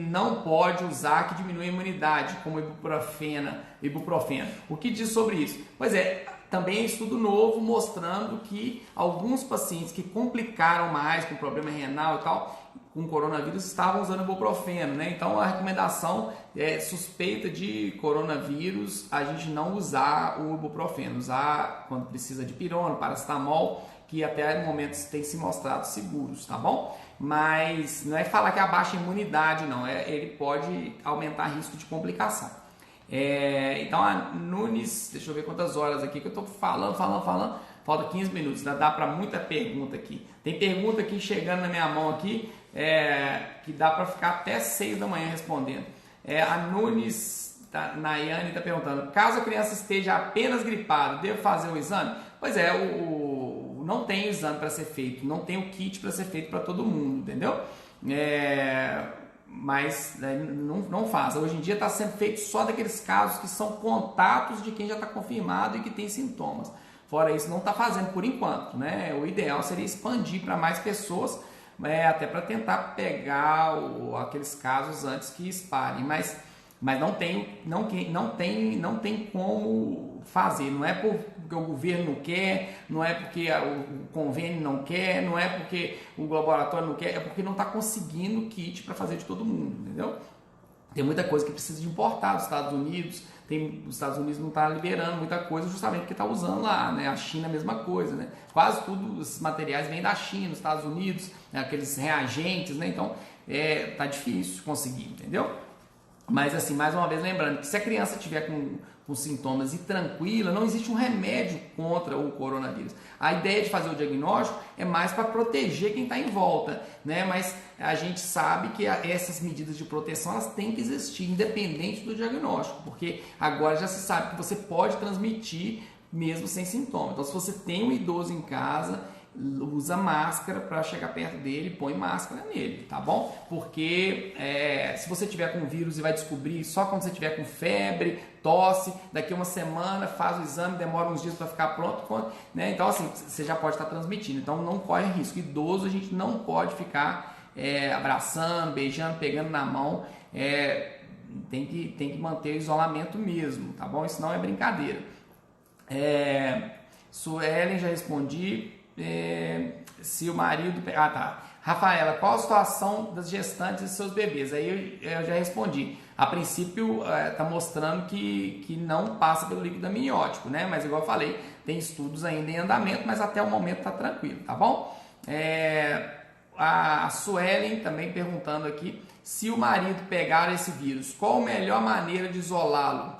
não pode usar, que diminui a imunidade, como ibuprofeno. O que diz sobre isso? Pois também é estudo novo mostrando que alguns pacientes que complicaram mais com problema renal e tal, com coronavírus, estavam usando ibuprofeno, né? Então a recomendação é suspeita de coronavírus, a gente não usar o ibuprofeno, usar quando precisa de pirona, paracetamol, que até momentos têm se mostrado seguros, tá bom? Mas não é falar que abaixa a imunidade, não, ele pode aumentar risco de complicação. Então a Nunes, deixa eu ver quantas horas aqui que eu tô falando, falta 15 minutos, dá para muita pergunta aqui. Tem pergunta aqui chegando na minha mão aqui, que dá para ficar até 6 da manhã respondendo. A Nunes, Nayane está perguntando, caso a criança esteja apenas gripada, devo fazer o exame? Pois não tem exame para ser feito, não tem o kit para ser feito para todo mundo, entendeu? Mas não faz. Hoje em dia está sendo feito só daqueles casos que são contatos de quem já está confirmado e que tem sintomas. Fora isso, não está fazendo por enquanto, né? O ideal seria expandir para mais pessoas, até para tentar pegar aqueles casos antes que espalhem. Mas não tem como fazer. Não é porque o governo não quer, não é porque o convênio não quer, não é porque o laboratório não quer, é porque não está conseguindo kit para fazer de todo mundo, entendeu? Tem muita coisa que precisa de importar dos Estados Unidos, os Estados Unidos não está liberando muita coisa justamente porque está usando lá, né? A China a mesma coisa, né? Quase tudo os materiais vêm da China, dos Estados Unidos, né? Aqueles reagentes, né? Então tá difícil de conseguir, entendeu? Mas assim, mais uma vez lembrando que se a criança tiver com sintomas e tranquila, não existe um remédio contra o coronavírus. A ideia de fazer o diagnóstico é mais para proteger quem está em volta, né? Mas a gente sabe que essas medidas de proteção elas têm que existir, independente do diagnóstico, porque agora já se sabe que você pode transmitir mesmo sem sintoma. Então, se você tem um idoso em casa, usa máscara para chegar perto dele, põe máscara nele, tá bom? Porque se você tiver com vírus e vai descobrir só quando você tiver com febre, tosse, daqui a uma semana faz o exame, demora uns dias para ficar pronto, né? Então assim, você já pode estar transmitindo, então não corre risco. Idoso a gente não pode ficar abraçando, beijando, pegando na mão, tem que manter o isolamento mesmo, tá bom? Isso não é brincadeira. Suelen, já respondi. Se o marido... tá. Rafaela, qual a situação das gestantes e seus bebês? Aí eu já respondi. A princípio está mostrando que não passa pelo líquido amniótico, né? Mas igual eu falei, tem estudos ainda em andamento, mas até o momento está tranquilo, tá bom? A Suelen também perguntando aqui, se o marido pegar esse vírus, qual a melhor maneira de isolá-lo?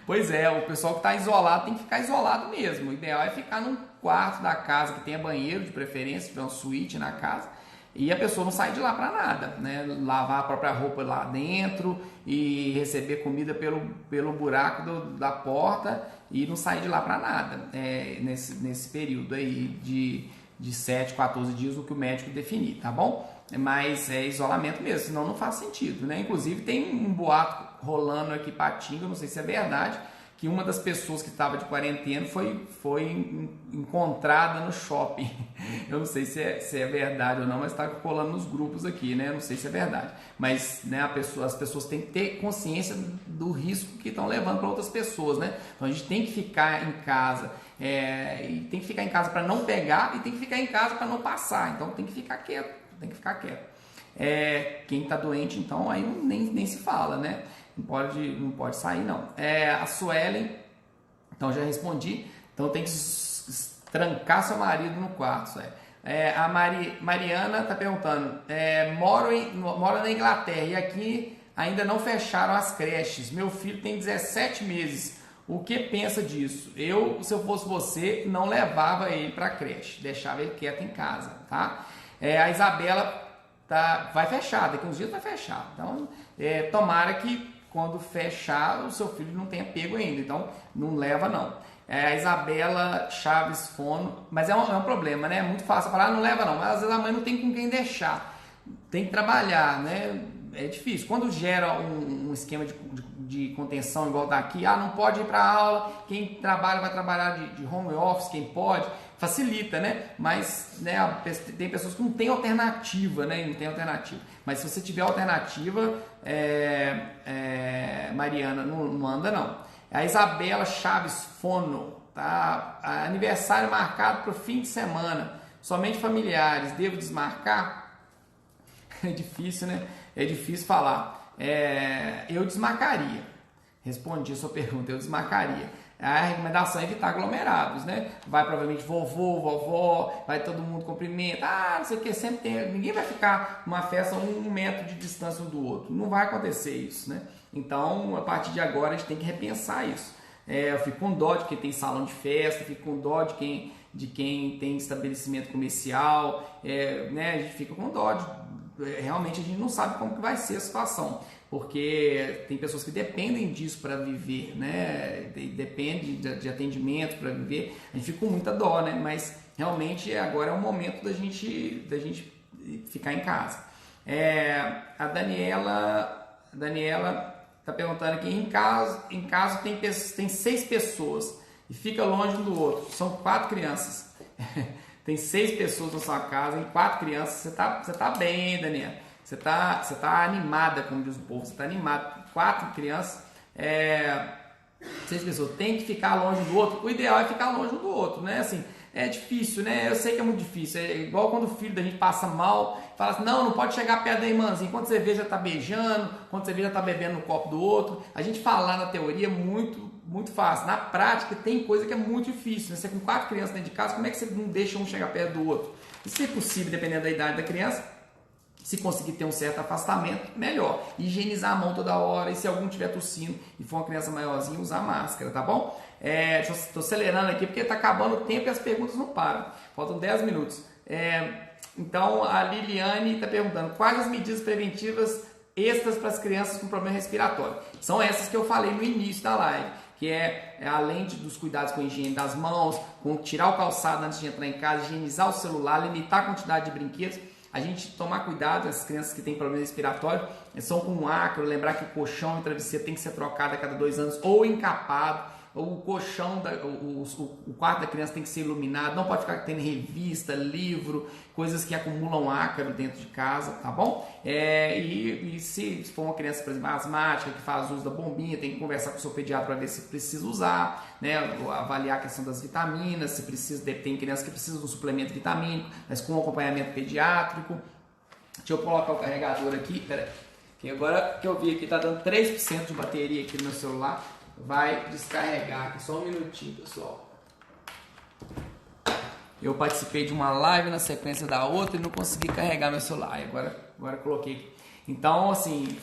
Pois o pessoal que está isolado tem que ficar isolado mesmo. O ideal é ficar num quarto da casa que tenha banheiro, de preferência, se tiver uma suíte na casa, e a pessoa não sair de lá para nada, né? Lavar a própria roupa lá dentro e receber comida pelo buraco da porta e não sair de lá para nada, nesse período aí de 7, 14 dias, o que o médico definir, tá bom? Mas é isolamento mesmo, senão não faz sentido, né? Inclusive tem um boato rolando aqui para Patinga, não sei se é verdade, que uma das pessoas que estava de quarentena foi encontrada no shopping. Eu não sei se é verdade ou não, mas está rolando nos grupos aqui, né? Eu não sei se é verdade. Mas né, as pessoas têm que ter consciência do risco que estão levando para outras pessoas, né? Então a gente tem que ficar em casa. E tem que ficar em casa para não pegar e tem que ficar em casa para não passar. Então tem que ficar quieto. Quem está doente, então, aí nem se fala, né? Não pode sair, não. A Suelen, então já respondi. Então tem que trancar seu marido no quarto. A Mariana está perguntando, moro na Inglaterra e aqui ainda não fecharam as creches. Meu filho tem 17 meses. O que pensa disso? Se eu fosse você, não levava ele para a creche, deixava ele quieto em casa, tá? A Isabela vai fechar, daqui uns dias vai fechar. Então, tomara que quando fechar o seu filho não tenha pego ainda, então não leva não. A Isabela Chaves Fono, mas é um problema, né? É muito fácil falar, não leva não, mas às vezes a mãe não tem com quem deixar, tem que trabalhar, né? É difícil. Quando gera um esquema de contenção igual daqui, não pode ir para aula, quem trabalha vai trabalhar de home office, quem pode, facilita, né? Mas né, tem pessoas que não têm alternativa, né? Não tem alternativa. Mas se você tiver alternativa, Mariana, não anda não. A Isabela Chaves Fono, tá? Aniversário marcado para o fim de semana, somente familiares, devo desmarcar? É difícil, né? É difícil falar. Eu desmarcaria. Respondi a sua pergunta, eu desmarcaria. A recomendação é evitar aglomerados, né? Vai provavelmente vovô, vovó, vai todo mundo cumprimenta, não sei o que, sempre tem. Ninguém vai ficar numa festa a 1 metro de distância um do outro. Não vai acontecer isso, né? Então, a partir de agora, a gente tem que repensar isso. Eu fico com dó de quem tem salão de festa, fico com dó de quem tem estabelecimento comercial, né? A gente fica com dó realmente a gente não sabe como que vai ser a situação, porque tem pessoas que dependem disso para viver, né? Depende de atendimento para viver. A gente fica com muita dó, né? Mas realmente agora é o momento da gente ficar em casa. A Daniela está perguntando aqui, em caso tem 6 pessoas e fica longe um do outro, são 4 crianças. Tem 6 pessoas na sua casa, em 4 crianças, você tá bem, Daniela. Você tá animada, como diz o povo, você tá animado. 4 crianças, 6 pessoas, tem que ficar longe um do outro. O ideal é ficar longe um do outro, né? Assim, é difícil, né? Eu sei que é muito difícil. É igual quando o filho da gente passa mal, fala assim, não pode chegar perto da irmãzinha. Quando você vê, já tá beijando, quando você vê, já tá bebendo no copo do outro. A gente falar na teoria é muito fácil. Na prática, tem coisa que é muito difícil, né? Você com 4 crianças dentro de casa, como é que você não deixa um chegar perto do outro? Isso é possível, dependendo da idade da criança. Se conseguir ter um certo afastamento, melhor. Higienizar a mão toda hora, e se algum estiver tossindo e for uma criança maiorzinha, usar máscara, tá bom? Estou acelerando aqui porque está acabando o tempo e as perguntas não param. Faltam 10 minutos. Então, a Liliane está perguntando, quais as medidas preventivas extras para as crianças com problema respiratório? São essas que eu falei no início da live, que além dos cuidados com a higiene das mãos, com tirar o calçado antes de entrar em casa, higienizar o celular, limitar a quantidade de brinquedos, a gente tomar cuidado, as crianças que têm problema respiratório, são com ácaro, lembrar que o colchão e o travesseiro tem que ser trocado a cada 2 anos ou encapado, ou o colchão, o quarto da criança tem que ser iluminado, não pode ficar tendo revista, livro, coisas que acumulam ácaro dentro de casa, tá bom? E se for uma criança, por exemplo, asmática, que faz uso da bombinha, tem que conversar com o seu pediatra para ver se precisa usar, né? Avaliar a questão das vitaminas, se precisa, tem crianças que precisam de um suplemento vitamínico, mas com acompanhamento pediátrico. Deixa eu colocar o carregador aqui, peraí, que agora que eu vi aqui, tá dando 3% de bateria aqui no meu celular. Vai descarregar aqui, só um minutinho, pessoal. Eu participei de uma live na sequência da outra e não consegui carregar meu celular. Agora coloquei aqui. Então, assim,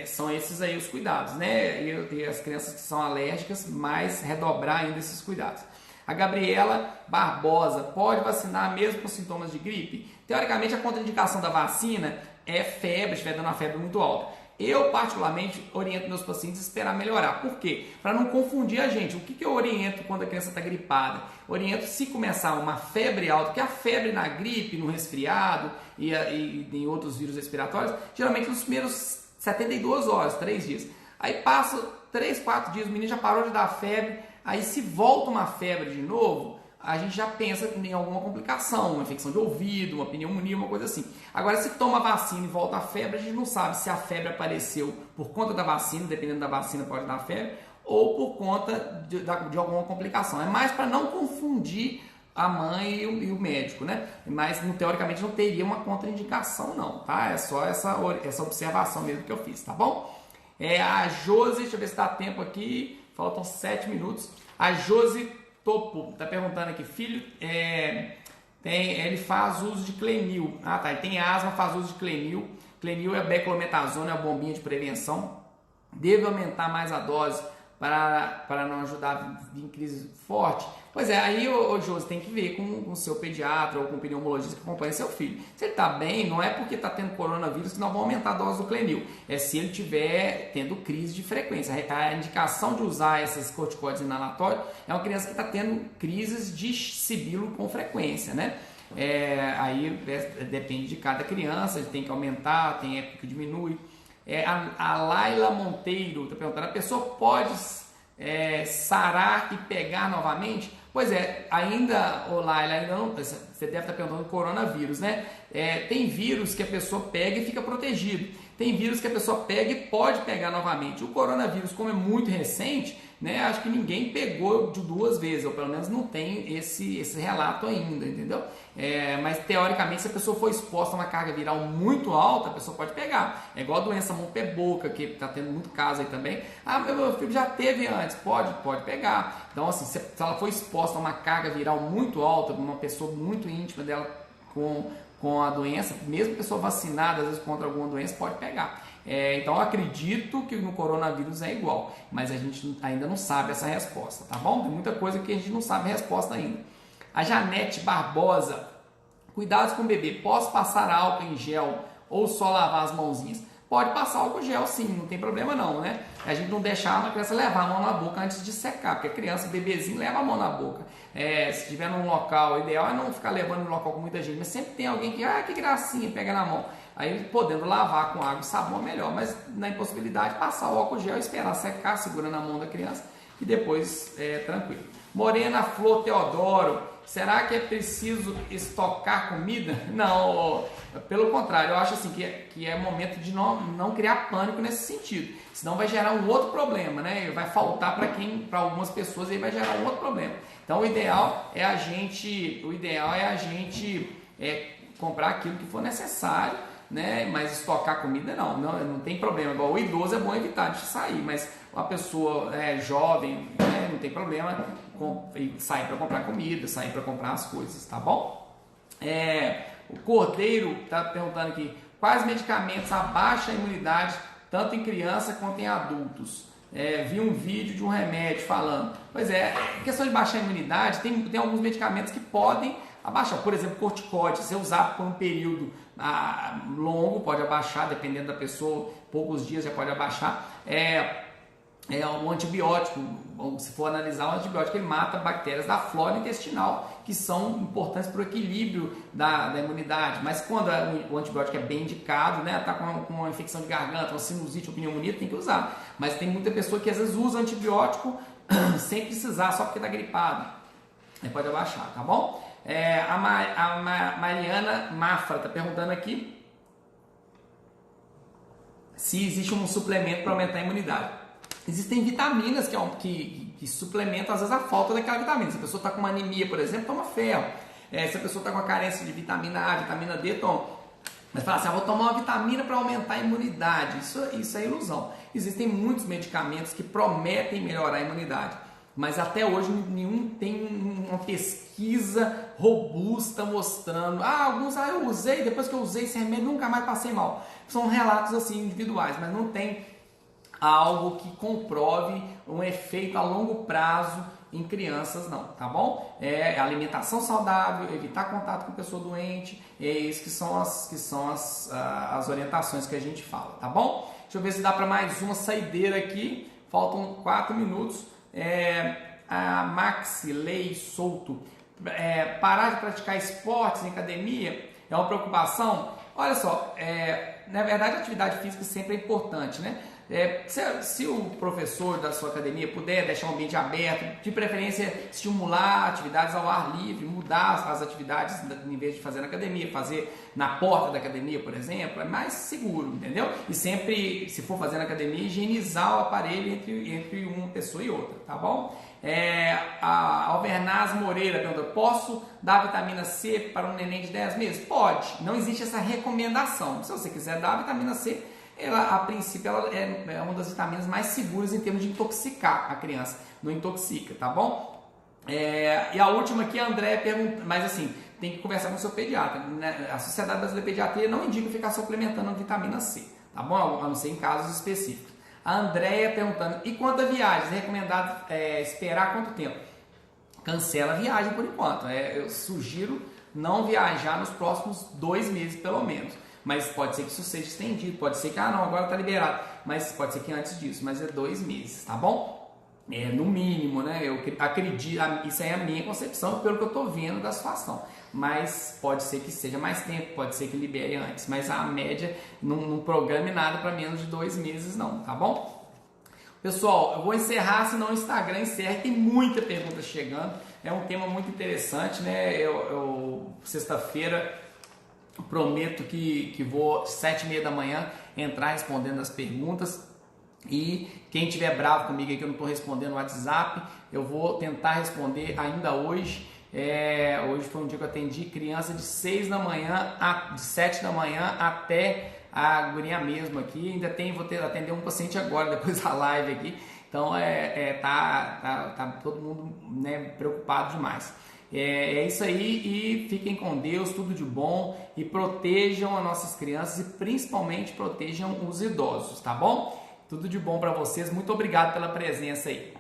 são esses aí os cuidados, né? E as crianças que são alérgicas, mais redobrar ainda esses cuidados. A Gabriela Barbosa, pode vacinar mesmo com sintomas de gripe? Teoricamente, a contraindicação da vacina é febre, se estiver dando uma febre muito alta. Eu, particularmente, oriento meus pacientes a esperar melhorar. Por quê? Para não confundir a gente. O que eu oriento quando a criança está gripada? Oriento se começar uma febre alta, que a febre na gripe, no resfriado e em outros vírus respiratórios, geralmente nos primeiros 72 horas, 3 dias. Aí passa 3, 4 dias, o menino já parou de dar febre, aí se volta uma febre de novo, a gente já pensa em alguma complicação, uma infecção de ouvido, uma pneumonia, uma coisa assim. Agora, se toma a vacina e volta a febre, a gente não sabe se a febre apareceu por conta da vacina, dependendo da vacina pode dar febre, ou por conta de alguma complicação. É mais para não confundir a mãe e o médico, né? Mas, teoricamente, não teria uma contraindicação, não, tá? É só essa observação mesmo que eu fiz, tá bom? A Josi, deixa eu ver se dá tempo aqui, faltam 7 minutos. A Josi Topo tá perguntando aqui, filho, ele faz uso de Clenil. Ele tem asma, faz uso de Clenil. Clenil é beclometasona, é a bombinha de prevenção. Deve aumentar mais a dose para não ajudar em crise forte. Pois é, aí o Josi tem que ver com o seu pediatra ou com o pneumologista que acompanha seu filho. Se ele está bem, não é porque está tendo coronavírus que não vão aumentar a dose do Clenil. É se ele estiver tendo crise de frequência. A indicação de usar esses corticoides inalatórios é uma criança que está tendo crises de sibilo com frequência, né? Aí depende de cada criança, ele tem que aumentar, tem época que diminui. A Laila Monteiro está perguntando, a pessoa pode sarar e pegar novamente? Pois é, ainda, Laila, ainda não, você deve estar perguntando do coronavírus, né? Tem vírus que a pessoa pega e fica protegido. Tem vírus que a pessoa pega e pode pegar novamente. O coronavírus, como é muito recente, né, acho que ninguém pegou de 2 vezes, ou pelo menos não tem esse relato ainda, entendeu? Mas teoricamente, se a pessoa for exposta a uma carga viral muito alta, a pessoa pode pegar. É igual a doença mão-pé-boca, que está tendo muito caso aí também. Meu filho já teve antes, pode pegar. Então, assim, se ela for exposta a uma carga viral muito alta, uma pessoa muito íntima dela com a doença, mesmo pessoa vacinada, às vezes contra alguma doença, pode pegar. Então eu acredito que no coronavírus é igual, mas a gente ainda não sabe essa resposta, tá bom? Tem muita coisa que a gente não sabe a resposta ainda. A Janete Barbosa, cuidados com o bebê, posso passar álcool em gel ou só lavar as mãozinhas? Pode passar álcool gel sim, não tem problema não, né? A gente não deixar uma criança levar a mão na boca antes de secar, porque a criança, bebezinho, leva a mão na boca. Se estiver num local, o ideal é não ficar levando no local com muita gente, mas sempre tem alguém que gracinha, pega na mão. Aí podendo lavar com água e sabão é melhor, mas na impossibilidade passar o álcool gel, esperar secar, segurando a mão da criança e depois tranquilo. Morena Flor Teodoro, será que é preciso estocar comida? Não, pelo contrário, eu acho assim que é momento de não criar pânico nesse sentido, senão vai gerar um outro problema, né? Vai faltar para algumas pessoas e vai gerar um outro problema. Então o ideal é a gente comprar aquilo que for necessário, né? Mas estocar comida não tem problema. Igual o idoso é bom evitar de sair, mas uma pessoa jovem, né? Não tem problema sair para comprar comida, sair para comprar as coisas, tá bom? O Cordeiro está perguntando aqui, quais medicamentos abaixam a imunidade tanto em criança quanto em adultos? Vi um vídeo de um remédio falando. Pois é, questão de baixar a imunidade, tem alguns medicamentos que podem abaixar. Por exemplo, corticoide, se usar por um período longo, pode abaixar, dependendo da pessoa, poucos dias já pode abaixar. Um antibiótico, se for analisar, o antibiótico ele mata bactérias da flora intestinal que são importantes para o equilíbrio da imunidade, mas quando o antibiótico é bem indicado, né, tá com uma infecção de garganta, uma sinusite ou pneumonia, tem que usar, mas tem muita pessoa que às vezes usa antibiótico sem precisar, só porque está gripado, aí pode abaixar, tá bom? A Mariana Mafra está perguntando aqui se existe um suplemento para aumentar a imunidade. Existem vitaminas que suplementam, às vezes, a falta daquela vitamina. Se a pessoa está com uma anemia, por exemplo, toma ferro. Se a pessoa está com a carência de vitamina A, vitamina D, toma. Mas fala assim, vou tomar uma vitamina para aumentar a imunidade. Isso é ilusão. Existem muitos medicamentos que prometem melhorar a imunidade. Mas até hoje nenhum tem uma pesquisa robusta mostrando. Alguns eu usei, depois que eu usei esse remédio nunca mais passei mal. São relatos assim individuais, mas não tem algo que comprove um efeito a longo prazo em crianças não, tá bom? Alimentação saudável, evitar contato com pessoa doente, isso que são as orientações que a gente fala, tá bom? Deixa eu ver se dá para mais uma saideira aqui, faltam 4 minutos. A Maxi Lei Souto, parar de praticar esportes em academia é uma preocupação? Olha só, na verdade a atividade física sempre é importante, né? Se o professor da sua academia puder deixar um ambiente aberto, de preferência estimular atividades ao ar livre, mudar as atividades em vez de fazer na academia, fazer na porta da academia, por exemplo, é mais seguro, entendeu? E sempre, se for fazer na academia, higienizar o aparelho entre uma pessoa e outra, tá bom? A Alvernaz Moreira pergunta, posso dar vitamina C para um neném de 10 meses? Pode, não existe essa recomendação. Se você quiser dar vitamina C, a princípio ela é uma das vitaminas mais seguras em termos de intoxicar a criança, não intoxica, tá bom? E a última aqui, a André pergunta, mas assim, tem que conversar com o seu pediatra, né? A Sociedade Brasileira de Pediatria não indica ficar suplementando vitamina C, tá bom? A não ser em casos específicos. A Andréia perguntando, e quanto a viagens, é recomendado esperar quanto tempo? cancela a viagem por enquanto. Eu sugiro não viajar nos próximos 2 meses pelo menos. Mas pode ser que isso seja estendido, pode ser que, não, agora está liberado. Mas pode ser que antes disso, mas é 2 meses, tá bom? No mínimo, né? Eu acredito, isso aí é a minha concepção pelo que eu estou vendo da situação. Mas pode ser que seja mais tempo, pode ser que libere antes. Mas a média, não programe nada para menos de 2 meses não, tá bom? Pessoal, eu vou encerrar, senão o Instagram encerra. Tem muita pergunta chegando. É um tema muito interessante, né? Sexta-feira prometo que vou 7h30 da manhã entrar respondendo as perguntas. E quem tiver bravo comigo aí que eu não estou respondendo no WhatsApp, eu vou tentar responder ainda hoje. Hoje foi um dia que eu atendi criança de 6 da manhã, de 7 da manhã até a guria mesmo aqui. Ainda vou atender um paciente agora, depois da live aqui. Então tá todo mundo, né, preocupado demais. É isso aí, e fiquem com Deus, tudo de bom, e protejam as nossas crianças e principalmente protejam os idosos, tá bom? Tudo de bom para vocês, muito obrigado pela presença aí.